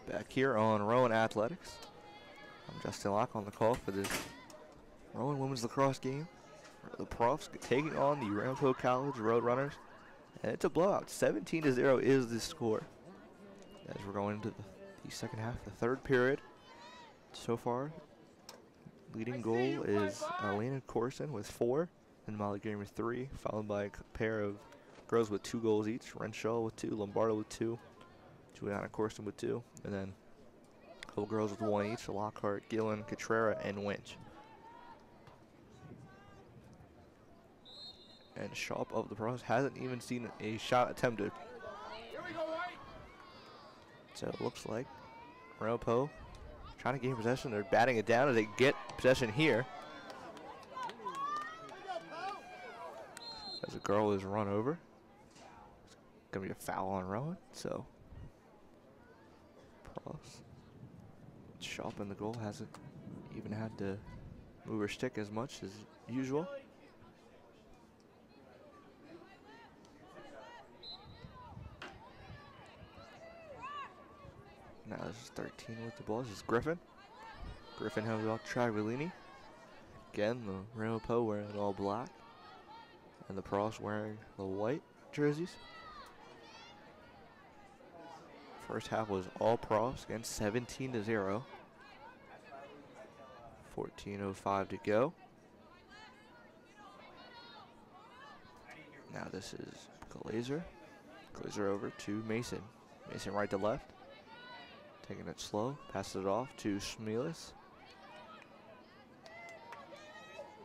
Back here on Rowan Athletics, I'm Justin Locke on the call for this Rowan Women's Lacrosse game. The Profs taking on the Ramapo College Roadrunners, and it's a blowout. 17-0 is the score as we're going into the second half, the third period. So far, leading goal is Elena Corson with 4, and Molly Gamer 3, followed by a pair of girls with 2 goals each. Renshaw with 2, Lombardo with 2, Juliana Corson with 2, and then a couple girls with 1 each, Lockhart, Gillen, Catrera, and Winch. And Sharp of the Pros hasn't even seen a shot attempted. So it looks like Ramapo trying to gain possession. They're batting it down as they get possession here. As a girl is run over. It's going to be a foul on Rowan, so Pros. Sharp in the goal hasn't even had to move her stick as much as usual. Now this is 13 with the ball. This is Griffin. Griffin has it off Travaglini. Again, the Ramapo wearing all black, and the Pros wearing the white jerseys. First half was all Pros, again 17-0. 14:05 to go. Now this is Glazer. Glazer over to Mason. Mason right to left. Taking it slow, passes it off to Smilis.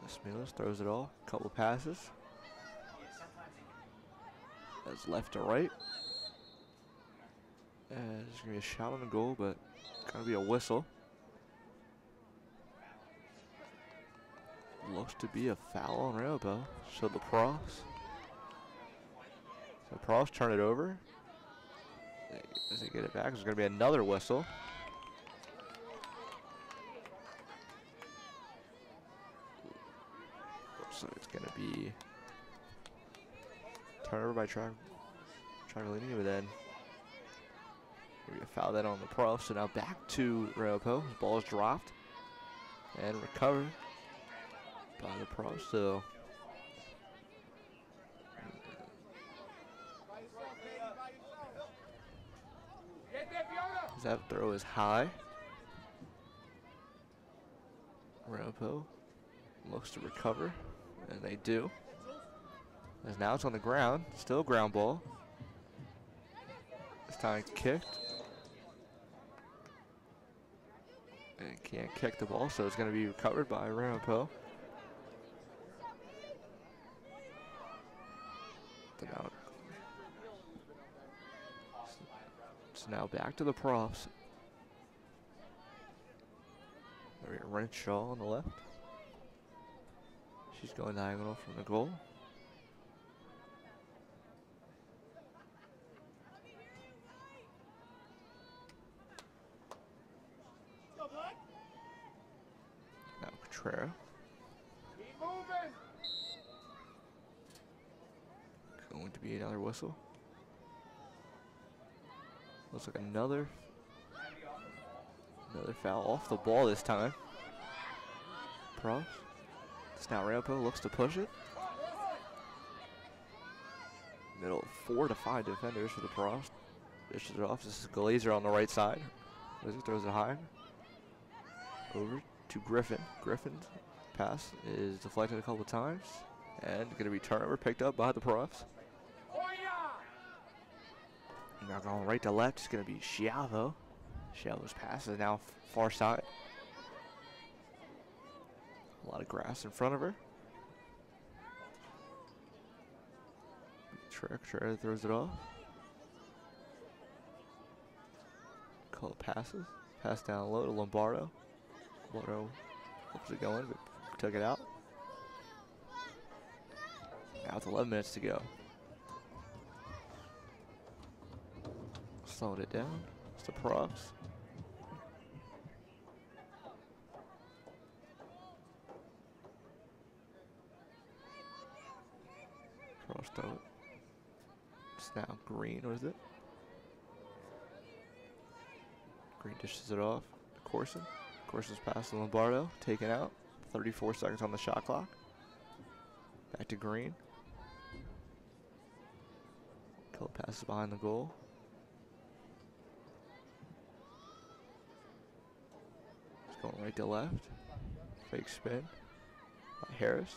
Smilis throws it off, couple passes. That's left to right. And there's gonna be a shot on the goal, but gonna be a whistle. Looks to be a foul on Ramapo. So the Pros. So Pros turn it over. As they get it back, there's going to be another whistle. So it's going to be turnover by Travaglini, but then maybe a foul then on the Pro. So now back to Ramapo. His ball is dropped and recovered by the Pro. So that throw is high. Ramapo looks to recover, and they do. As now it's on the ground, still ground ball. This time kicked. And can't kick the ball, so it's going to be recovered by Ramapo. So now back to the Profs. There we go, Renshaw on the left. She's going diagonal from the goal. Trera. Going to be another whistle. Looks like another foul off the ball this time. Profs. It's now Ramapo looks to push it. Middle 4 to 5 defenders for the Profs. Dishes it off. This is Glazer on the right side. Glazer throws it high. Over to Griffin. Griffin's pass is deflected a couple times. And going to be turnover picked up by the Profs. Now going right to left is going to be Schiavo. Schiavo's pass is now far side. A lot of grass in front of her. Trera throws it off. Call passes. Pass down low to Lombardo. Lombardo hopes it going, but took it out. Now it's 11 minutes to go. Slowing it down. It's the Profs. Profs throw it. It's now Green, what is it? Green dishes it off to Corson. Corson's pass to Lombardo, taken out. 34 seconds on the shot clock. Back to Green. Kill passes behind the goal. It's going right to left. Fake spin by Harris.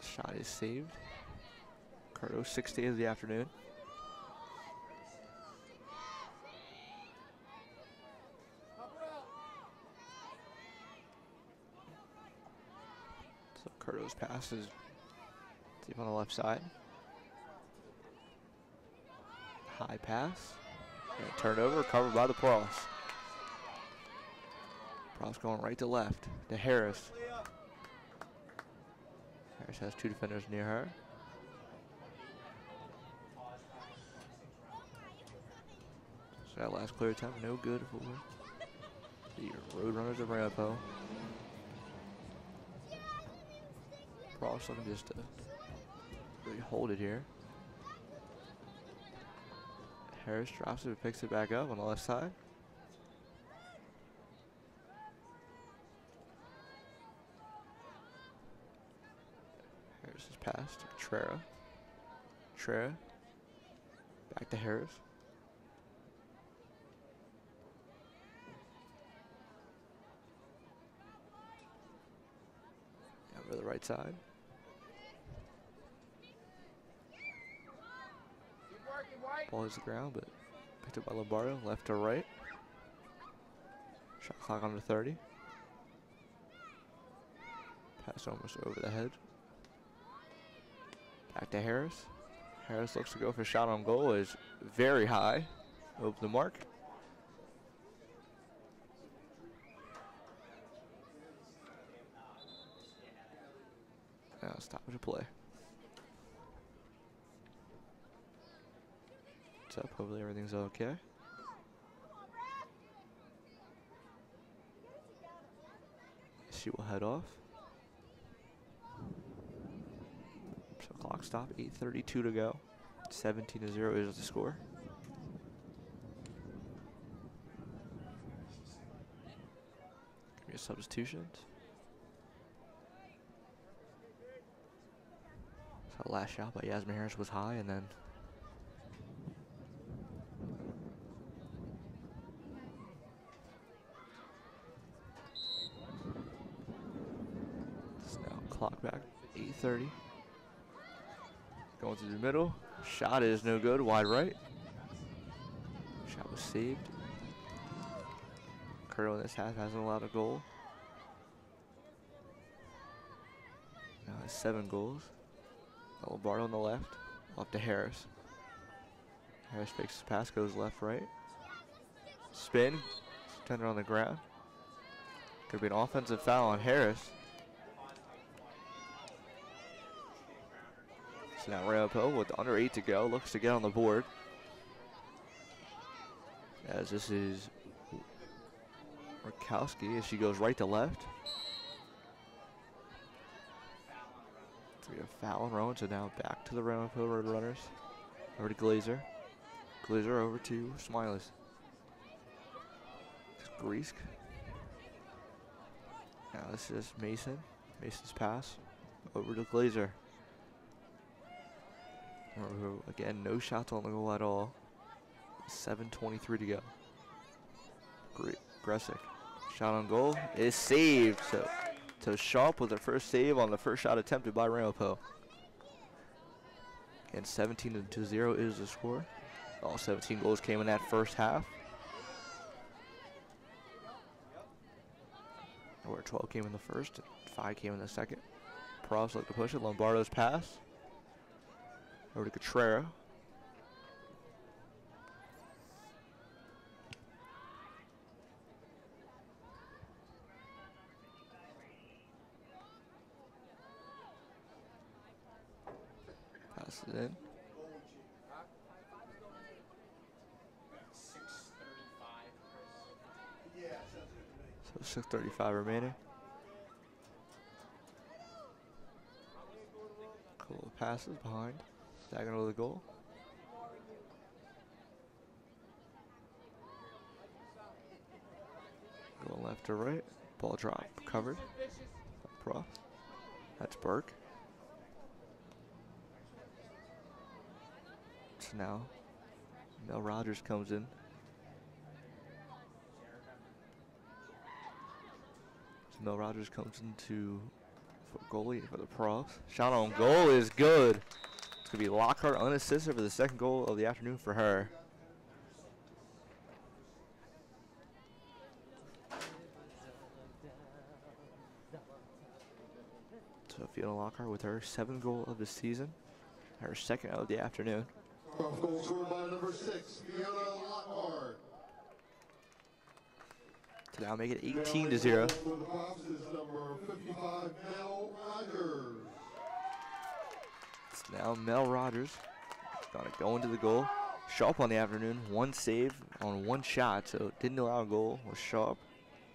Shot is saved. Cardo, 6 days of the afternoon. So Cardo's pass is deep on the left side. High pass. And turnover covered by the Profs. Profs going right to left to Harris. Harris has 2 defenders near her. So that last clear time, no good for the Roadrunners of Ramapo. Profs looking just to really hold it here. Harris drops it, picks it back up on the left side. Harris's pass to Trera. Trera. Back to Harris. Over to the right side. Ball hits the ground, but picked up by Lombardo, left to right. Shot clock under 30. Pass almost over the head. Back to Harris. Harris looks to go for a shot on goal. Is very high. Over the mark. Now stoppage of play. What's up? Hopefully everything's okay. She will head off. So clock stop, 8:32 to go. 17-0 is the score. Give me substitutions. So last shot by Yasmin Harris was high, and then clock back, 8:30. Going to the middle. Shot is no good, wide right. Shot was saved. Curto in this half hasn't allowed a goal. Now has 7 goals. Lombardo on the left, off to Harris. Harris fakes his pass, goes left, right. Spin, tender on the ground. Could be an offensive foul on Harris. So now Ramapo with under 8 to go, looks to get on the board. As this is Bukowski as she goes right to left. We have foul on Rowan, so now back to the Ramapo Road Runners. Over to Glazer. Glazer over to Smiles. Griesk. Now this is Mason. Mason's pass over to Glazer. Again, no shots on the goal at all. 7:23 to go. Gressick. Shot on goal is saved. So Sharp with her first save on the first shot attempted by Ramapo. Again, 17-0 is the score. All 17 goals came in that first half. Where 12 came in the first, 5 came in the second. Profs like to push it. Lombardo's pass. Over to Catrera. Pass it in. So 6:35 remaining. Couple of passes behind. Diagonal to the goal. Going left to right. Ball drop covered. Prof. That's Burke. So now Mel Rogers comes in. Mel Rogers comes into for goalie for the Profs. Shot on goal is good. It's going to be Lockhart unassisted for the second goal of the afternoon for her. So Fiona Lockhart with her 7th goal of the season. Her 2nd of the afternoon. Goal scored by number 6, Fiona Lockhart. To now make it 18-0. For the Profs is number 55, Mel Rogers. It's now Mel Rogers. Gonna go into the goal. Sharp on the afternoon, 1 save on 1 shot, so didn't allow a goal. Was Sharp.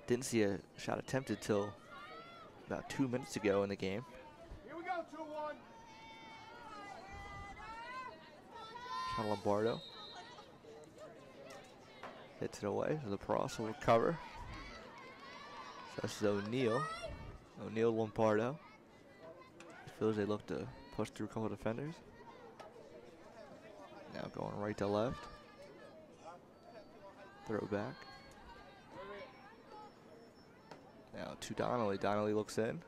Didn't see a shot attempted till about 2 minutes ago in the game. Here we go, 2-1. Shot Lombardo. Hits it away. The Profs will recover. So this is O'Neal. O'Neal Lombardo. Feels they look to push through a couple of defenders. Now going right to left. Throw back. Now to Donnelly. Donnelly looks in.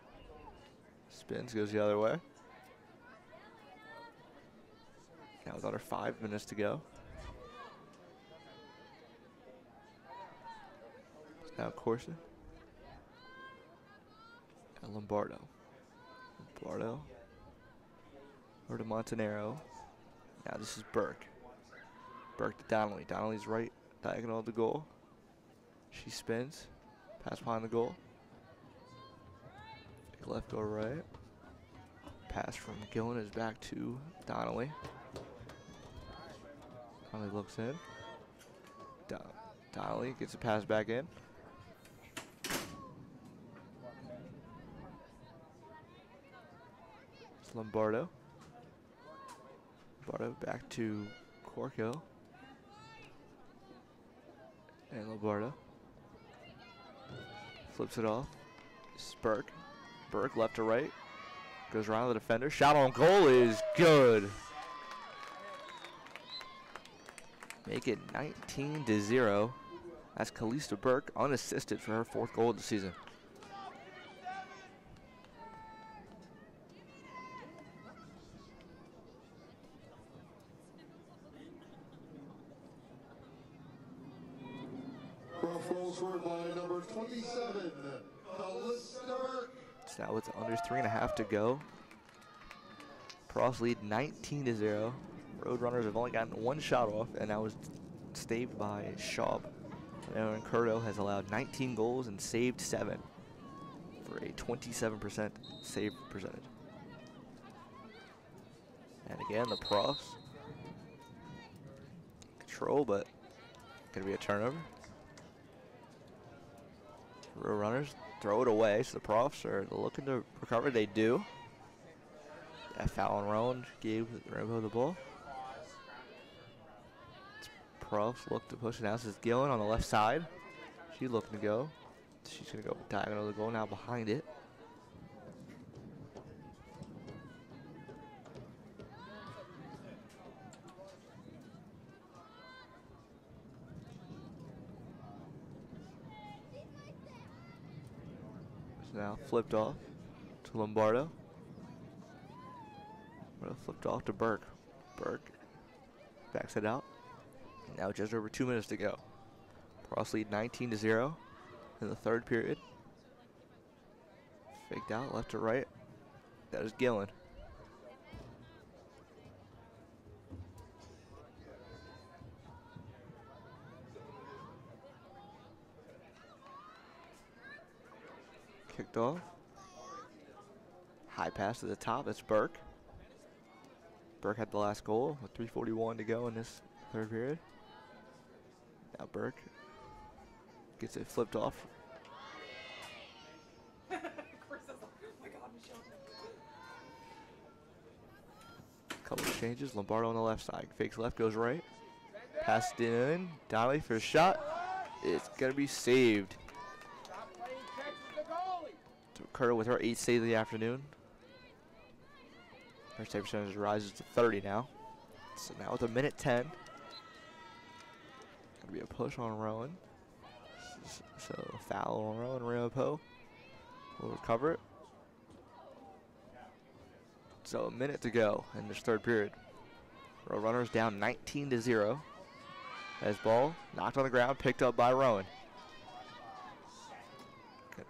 Spins, goes the other way. Now with under 5 minutes to go. Now Corson. And Lombardo. Lombardo. Over to Montanaro. Now this is Burke. Burke to Donnelly. Donnelly's right diagonal of the goal. She spins. Pass behind the goal. Fake left or right. Pass from Gillen is back to Donnelly. Donnelly looks in. Donnelly gets a pass back in. It's Lombardo. Lombardo back to Corco. And Lombardo. Flips it off. Burke. Burke left to right. Goes around the defender. Shot on goal is good. Make it 19-0. That's Kalista Burke unassisted for her 4th goal of the season. Goal scored by number 27, Kalista Burke. So now with under 3.5 to go. Profs lead 19-0. Roadrunners have only gotten 1 shot off, and that was saved by Schaub. Aaron Curto has allowed 19 goals and saved 7 for a 27% save percentage. And again, the Profs control, but gonna be a turnover. Runners throw it away, so the Profs are looking to recover. They do. That foul on Rowan gave Ramapo the ball. Profs look to push it out. This is Gillen on the left side. She's looking to go. She's going to go diagonal to the goal, now behind it. It's now flipped off to Lombardo. Flipped off to Burke. Burke backs it out. Now just over 2 minutes to go. Profs lead 19-0 in the third period. Faked out left to right. That is Gillen. Kicked off. High pass to the top. It's Burke. Burke had the last goal with 3:41 to go in this third period. Now Burke gets it flipped off. Couple of changes. Lombardo on the left side. Fakes left, goes right. Passed in. Donnelly for a shot. It's going to be saved. Curtis with her 8th save of the afternoon. Her save percentage rises to 30 now. So now with a minute 10. Going to be a push on Rowan. So foul on Rowan. Ramapo will recover it. So a minute to go in this third period. Road Runners down 19-0. As ball knocked on the ground, picked up by Rowan. Okay.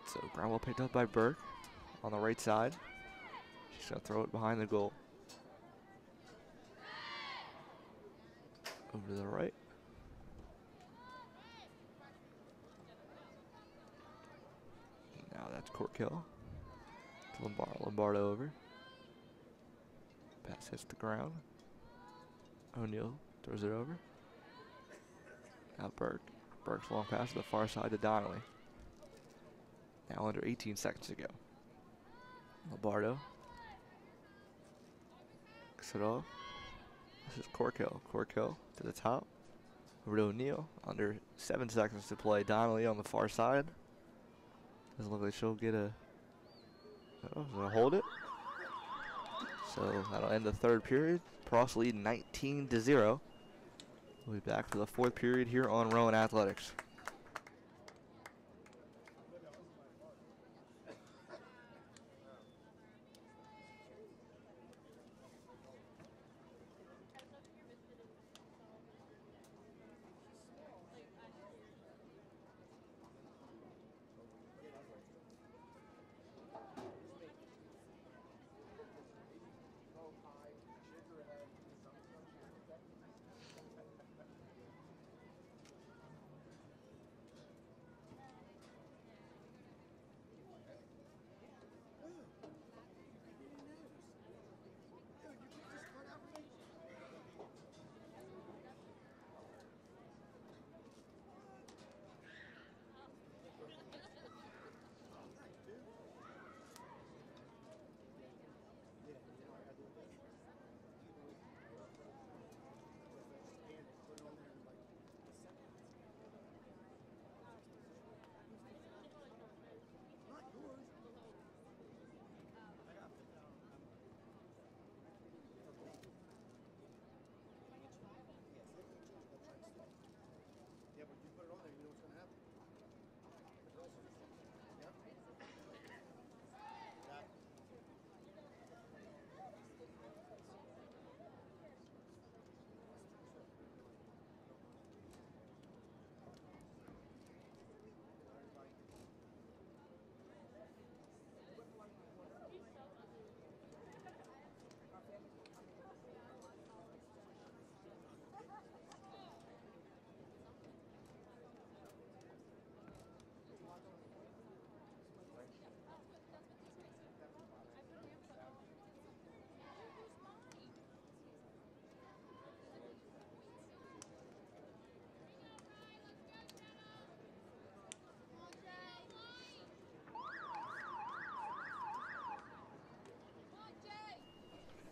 So ground ball picked up by Burke on the right side. She's gonna throw it behind the goal. Over to the right. Now that's Court Kill. Lombardo over. Pass hits the ground. O'Neal throws it over. Now Burke. Burke's long pass to the far side to Donnelly. Now under 18 seconds to go. Lombardo. Kicks it off. This is Corkill. Corkill to the top. Over to O'Neal. Under 7 seconds to play. Donnelly on the far side. Doesn't look like she'll get a... Oh, gonna hold it. So that'll end the third period. Profs lead 19-0. We'll be back for the fourth period here on Rowan Athletics.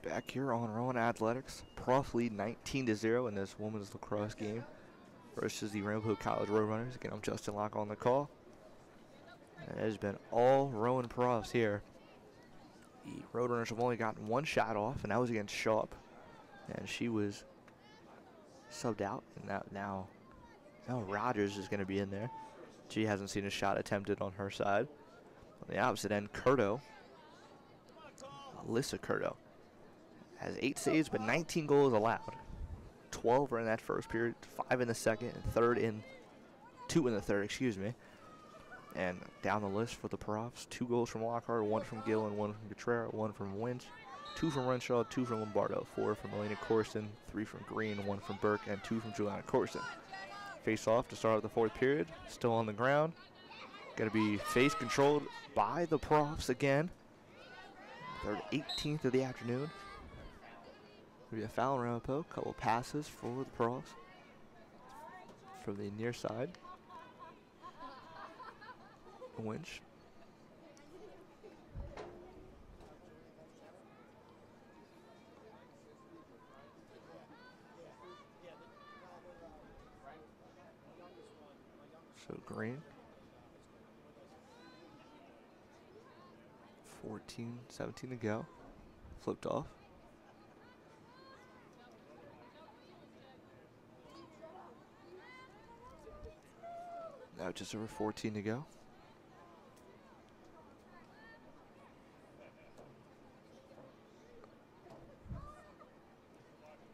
Back here on Rowan Athletics, Prof lead 19-0 in this women's lacrosse game versus the Ramapo College Roadrunners. Again, I'm Justin Locke on the call. And it has been all Rowan Profs here. The Roadrunners have only gotten one shot off, and that was against Sharp. And she was subbed out, and now Rogers is going to be in there. She hasn't seen a shot attempted on her side. On the opposite end, Curto, Alyssa Curto, has 8 saves, but 19 goals allowed. 12 are in that first period, 5 in the second, and 2 in the third, excuse me. And down the list for the Profs, 2 goals from Lockhart, 1 from Gill, and 1 from Cotrera, 1 from Winch, 2 from Renshaw, 2 from Lombardo, 4 from Elena Corson, 3 from Green, 1 from Burke, and 2 from Juliana Corson. Face off to start the 4th period, still on the ground. Going to be face controlled by the Profs again. Third 18th of the afternoon. Be a foul on Ramapo. Couple passes for the Profs from the near side. Winch. So Green. 17 to go. Flipped off. Now just over 14 to go.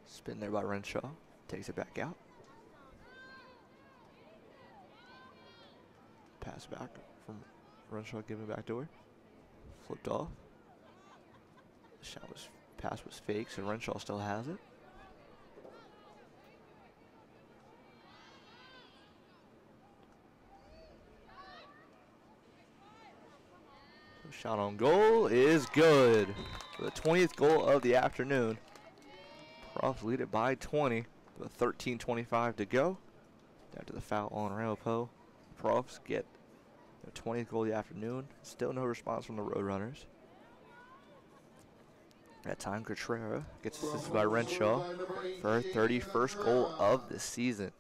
Spin there by Renshaw. Takes it back out. Pass back from Renshaw, giving it back to her. Flipped off. The pass was fake, so Renshaw still has it. So shot on goal is good. For the 20th goal of the afternoon. Profs lead it by 20 with 13:25 to go. Down to the foul on Ramapo. Profs get their 20th goal of the afternoon. Still no response from the Roadrunners. That time, Cotrera gets assisted by Renshaw for her 31st goal of the season.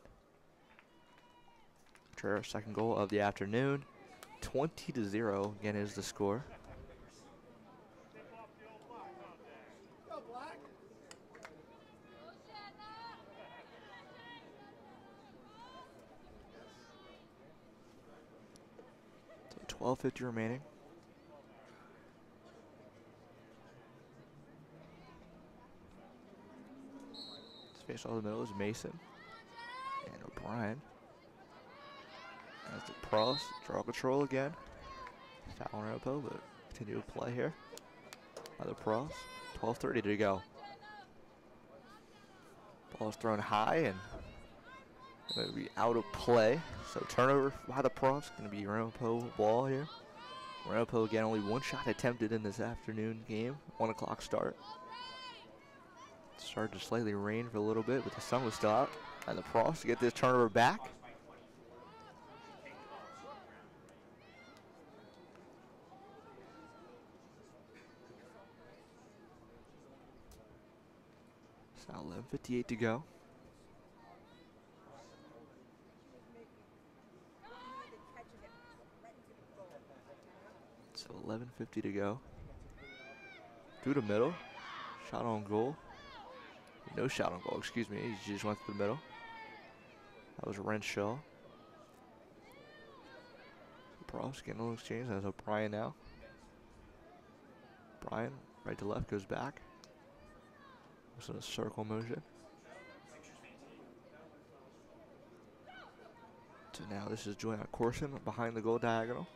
Cotrera's second goal of the afternoon. 20-0 again is the score. So 12:50 remaining. Face off the middle is Mason and O'Brien. As the Profs draw control again. Foul on Ramapo, but continue to play here by the Profs. 12:30 to go. Ball is thrown high and going to be out of play. So turnover by the Profs. Going to be Ramapo ball here. Ramapo again, only one shot attempted in this afternoon game. 1 o'clock start. Started to slightly rain for a little bit, but the sun was still out. And the Profs to get this turnover back. It's now 11:58 to go. So 11:50 to go. Through the middle. Shot on goal. No shot on goal, excuse me. He just went through the middle. That was Renshaw. Profs getting a little exchange. That's O'Brien now. Bryan, right to left, goes back. It's in a circle motion. So now this is Juliana Corson behind the goal diagonal.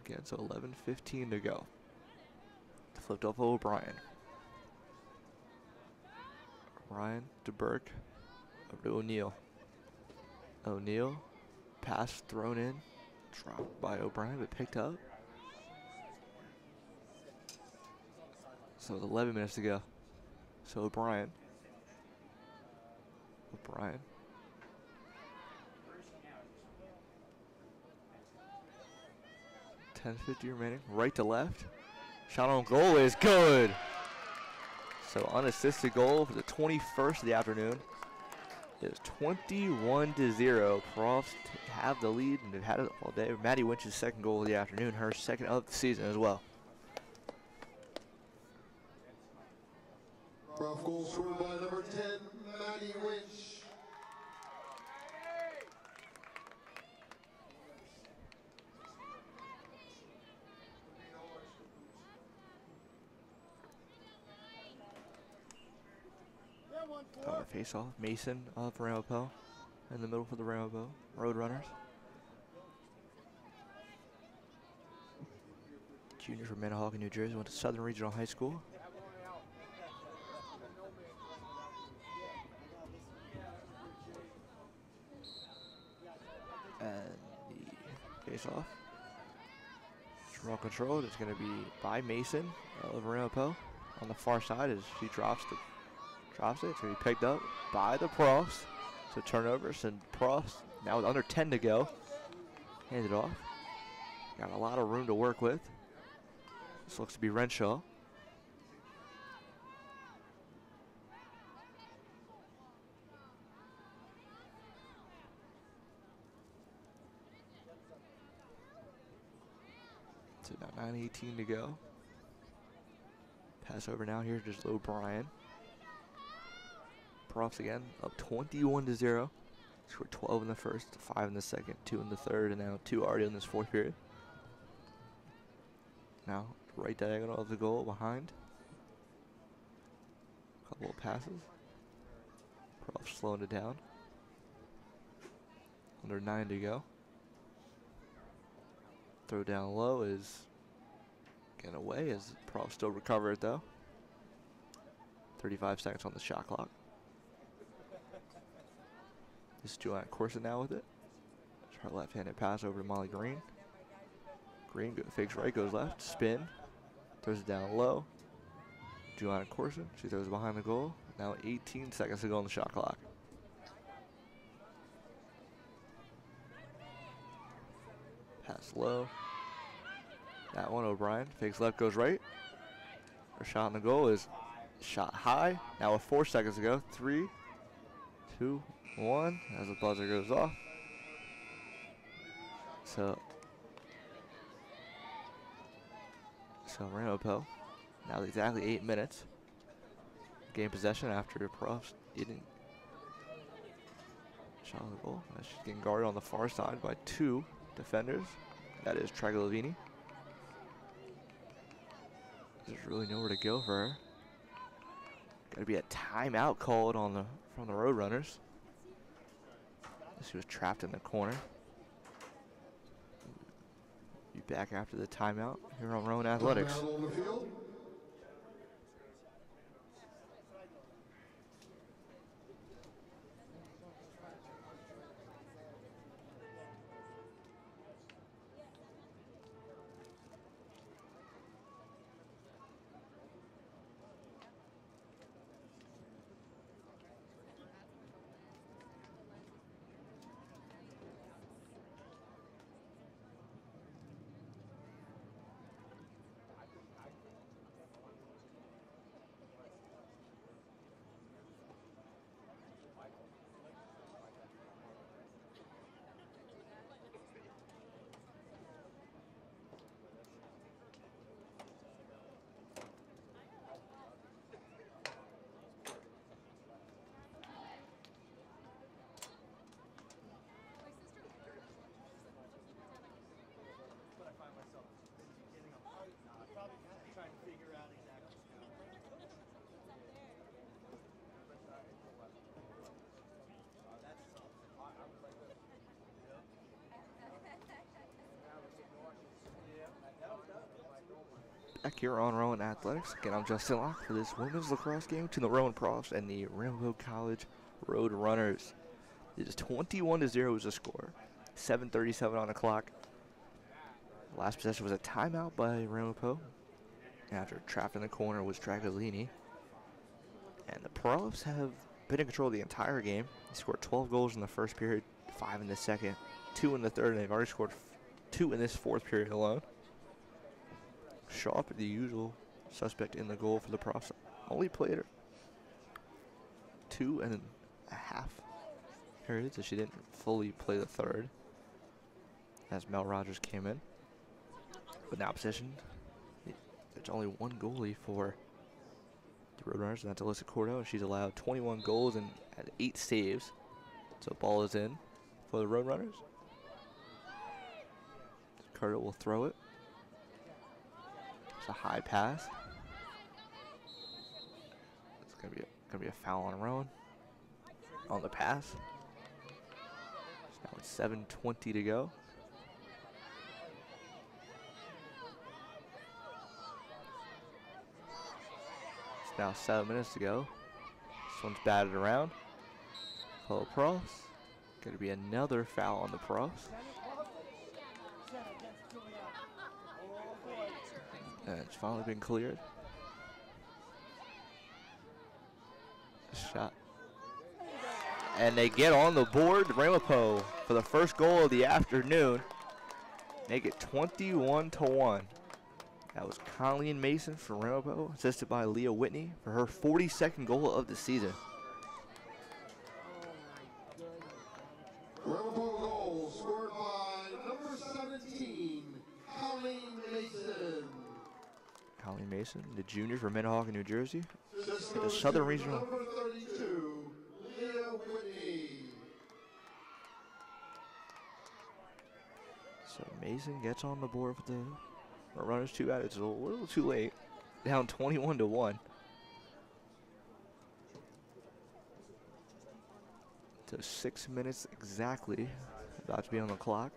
Again, so 11:15 to go. Flipped off O'Brien. O'Brien to Burke. Over to O'Neill. O'Neill. Pass thrown in. Dropped by O'Brien, but picked up. So with 11 minutes to go. So O'Brien. 10:50 remaining. Right to left. Shot on goal is good. So unassisted goal for the 21st of the afternoon. It is 21-0. Profs have the lead and they've had it all day. Maddie Winch's second goal of the afternoon, her second of the season as well. Prof goal scored by number 10, Maddie Winch. Face off. Mason of Ramapo in the middle for the Ramapo Roadrunners. Junior from Manahawkin, New Jersey, went to Southern Regional High School. And the face off. Strong control. It's going to be by Mason of Ramapo on the far side as she drops it. It's going to be picked up by the Profs. So turnovers and Profs now with under 10 to go. Hand it off. Got a lot of room to work with. This looks to be Renshaw. So now 9:18 to go. Pass over now here, just O'Brien. Profs again, up 21-0. Scored 12 in the first, 5 in the second, 2 in the third, and now 2 already in this fourth period. Now, right diagonal of the goal behind. Couple of passes. Profs slowing it down. Under 9 to go. Throw down low is getting away as Profs still recover it though. 35 seconds on the shot clock. This is Joanna Corson now with it. Her left-handed pass over to Molly Green. Green fakes right, goes left, spin, throws it down low. Joanna Corson, she throws it behind the goal. Now 18 seconds to go on the shot clock. Pass low. That one, O'Brien, fakes left, goes right. Her shot on the goal is shot high. Now with 4 seconds to go. 3, 2, 1, as the buzzer goes off. So Ramapo, now exactly 8 minutes. Game possession after the Profs didn't shot on the goal. Now she's getting guarded on the far side by 2 defenders. That is Tragalovini. There's really nowhere to go for her. Got to be a timeout called on from the Roadrunners. She was trapped in the corner. Be back after the timeout here on Rowan Athletics. Back here on Rowan Athletics. Again, I'm Justin Locke for this women's lacrosse game between the Rowan Profs and the Ramapo College Road Runners. It is 21-0 is the score. 7:37 on the clock. Last possession was a timeout by Ramapo. After trapped in the corner was Dragolini. And the Profs have been in control the entire game. They scored 12 goals in the first period, 5 in the second, 2 in the third, and they've already scored 2 in this fourth period alone. Sharp, the usual suspect in the goal for the Profs, only played her 2.5 periods, so she didn't fully play the third as Mel Rogers came in. But now possession, there's only one goalie for the Roadrunners, and that's Alyssa Cordo, and she's allowed 21 goals and had 8 saves. So ball is in for the Roadrunners. Cordo will throw it. It's a high pass. It's gonna be a foul on Rowan on the pass. So now it's 7:20 to go. It's now 7 minutes to go. This one's batted around. Hello, Profs. Gonna be another foul on the Profs. And it's finally been cleared. Shot. And they get on the board, Ramapo, for the first goal of the afternoon. Make it 21-1. That was Colleen Mason for Ramapo, assisted by Leah Whitney for her 42nd goal of the season. Ramapo goal scored by number 17, Colleen Mason. Colleen Mason, the junior from Minnehaha, New Jersey. The Southern Regional. Number 32, Leah Whitney. So Mason gets on the board with the Runners. Too bad it's a little too late. Down 21-1. So 6 minutes exactly about to be on the clock.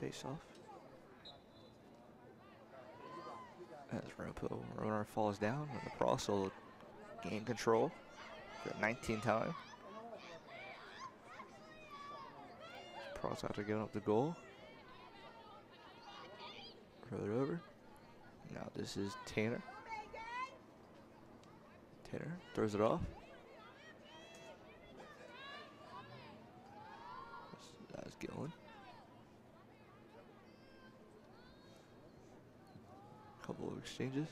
Face off. As Ramapo runner falls down, and the Profs will gain control for the 19th time. Profs after giving up the goal. Throw it over. Now this is Tanner. Tanner throws it off. That's Gillen. Couple of exchanges.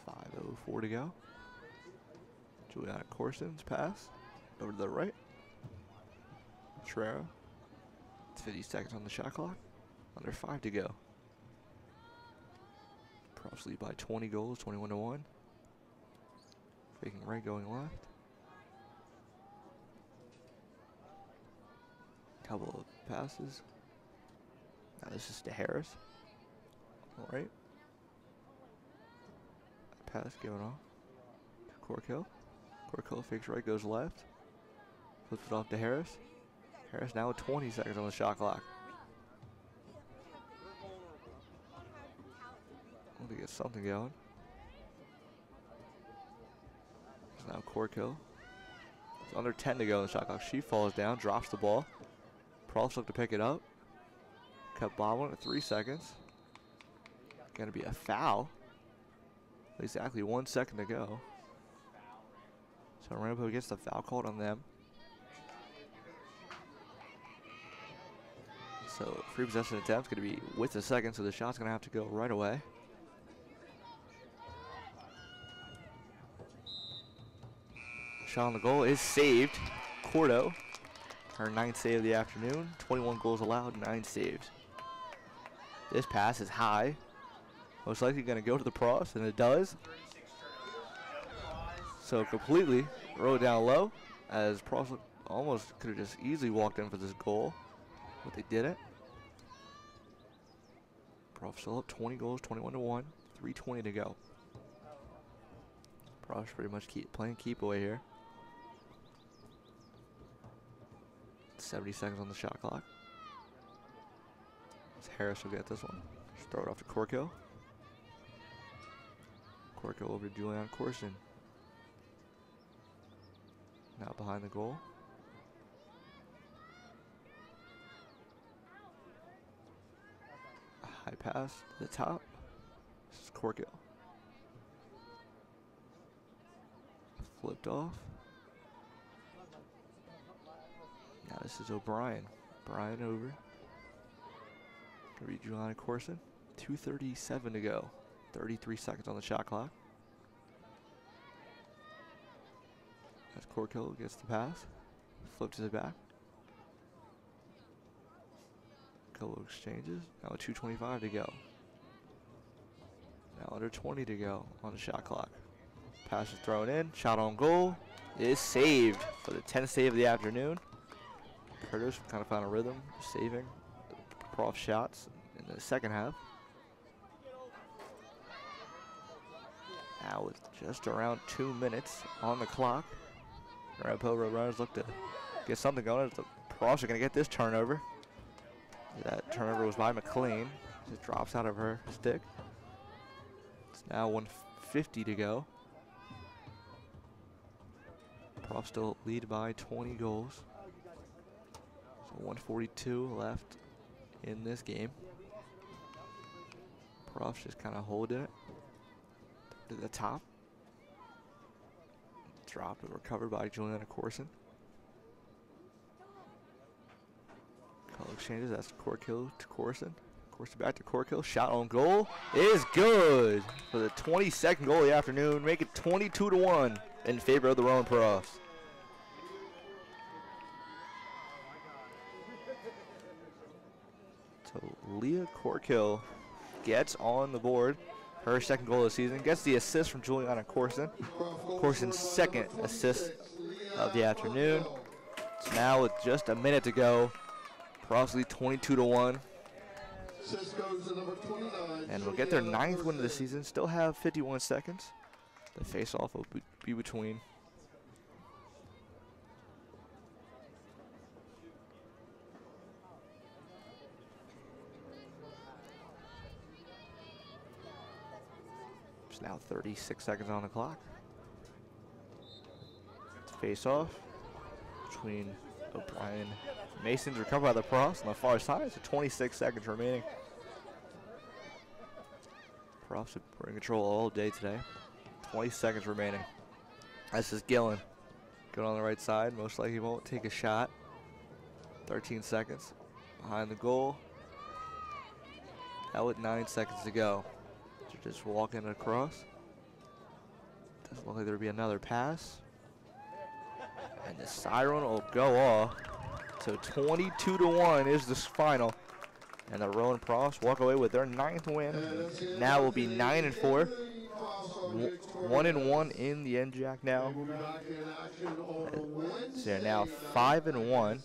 5:04 to go. Juliana Corson's pass over to the right. Trera. 50 seconds on the shot clock. Under 5 to go. Profs lead by 20 goals, 21-1. Faking right, going left. Couple of passes. Now this is to Harris. All right. Pass going off. Corkill. Corkill fakes right, goes left. Flips it off to Harris. Harris now with 20 seconds on the shot clock. Want to get something going. It's now Corkill. It's under 10 to go on the shot clock. She falls down, drops the ball. Profs look to pick it up. Kept bobbling at 3 seconds. Gonna be a foul. Exactly 1 second to go. So Ramapo gets the foul called on them. So free possession attempt's gonna be with a second, so the shot's gonna have to go right away. Shot on the goal is saved. Cordo, her 9th save of the afternoon. 21 goals allowed, 9 saves. This pass is high. Most likely going to go to the Profs, and it does. So completely throw it down low, as Profs almost could have just easily walked in for this goal, but they didn't. Profs still up 20 goals, 21-1, 3:20 to go. Profs pretty much playing keep away here. 70 seconds on the shot clock. Harris will get this one. Just throw it off to Corkill. Corkill over to Juliana Corson. Now behind the goal. pass to the top. This is Corkill. Flipped off. Now this is O'Brien. O'Brien over. Read Juliana Corson. 2:37 to go. 33 seconds on the shot clock. As Corkill gets the pass. Flip to the back. Couple exchanges. Now 2:25 to go. Now under 20 to go on the shot clock. Pass is thrown in. Shot on goal is saved for the 10th save of the afternoon. Curtis kind of found a rhythm, saving the prof shots in the second half. Now with just around 2 minutes on the clock, Ramapo Roadrunners look to get something going. The profs are going to get this turnover. That turnover was by McLean. Just drops out of her stick. It's now 1:50 to go. Profs still lead by 20 goals. So 1:42 left in this game. Profs just kind of holding it to the top. Dropped and recovered by Juliana Corson. Couple exchanges. That's Corkill to Corson. Corson back to Corkill. Shot on goal is good for the 22nd goal of the afternoon. Make it 22-1 in favor of the Rowan Profs. So Leah Corkill gets on the board. Her second goal of the season. Gets the assist from Juliana Corson. Corson's second assist of the afternoon. So now with just a minute to go, Profs lead 22-1. And we'll get their 9th win of the season. Still have 51 seconds. The face-off will be between now 36 seconds on the clock. Face off between O'Brien and Mason's recovered by the Profs on the far side. So 26 seconds remaining. Profs are in control all day today. 20 seconds remaining. This is Gillen. Going on the right side. Most likely won't take a shot. 13 seconds behind the goal. Now with 9 seconds to go. Just walking across. Doesn't look like there'll be another pass. And the siren will go off. So 22-1 is this final. And the Rowan Profs walk away with their 9th win. Now will be 9-4. 1-1 in the NJAC now. So they're now 5-1.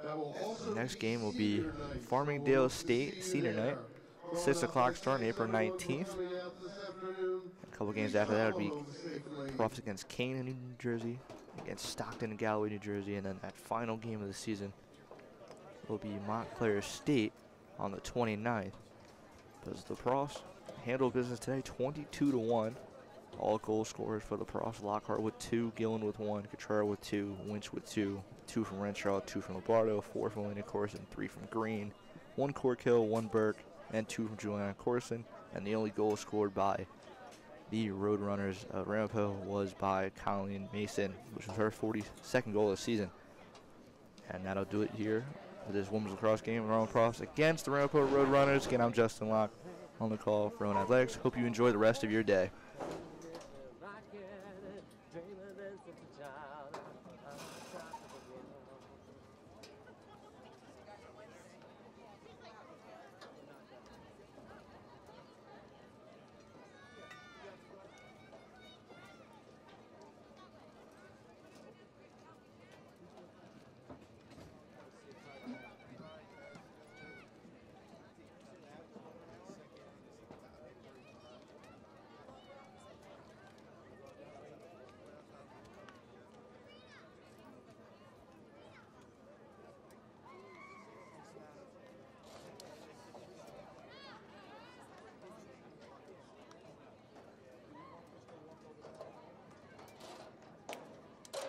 The next game will be Farmingdale State Senior Night. 6 o'clock starting April 19th. A couple games after that would be Profs against Kane in New Jersey, against Stockton and Galloway, New Jersey, and then that final game of the season will be Montclair State on the 29th. Because the Profs handle business today 22-1. All goal scorers for the Profs: Lockhart with 2, Gillen with 1, Cottrell with 2, Winch with 2, 2 from Renshaw, 2 from Lombardo, 4 from Lena Corson, 3 from Green, 1 Corkill, 1 Burke, and 2 from Juliana Corson. And the only goal scored by the Roadrunners of Ramapo was by Colleen Mason, which was her 42nd goal of the season. And that'll do it here for this women's lacrosse game. Rowan Profs against the Ramapo Roadrunners. Again, I'm Justin Locke on the call for Rowan Athletics. Hope you enjoy the rest of your day.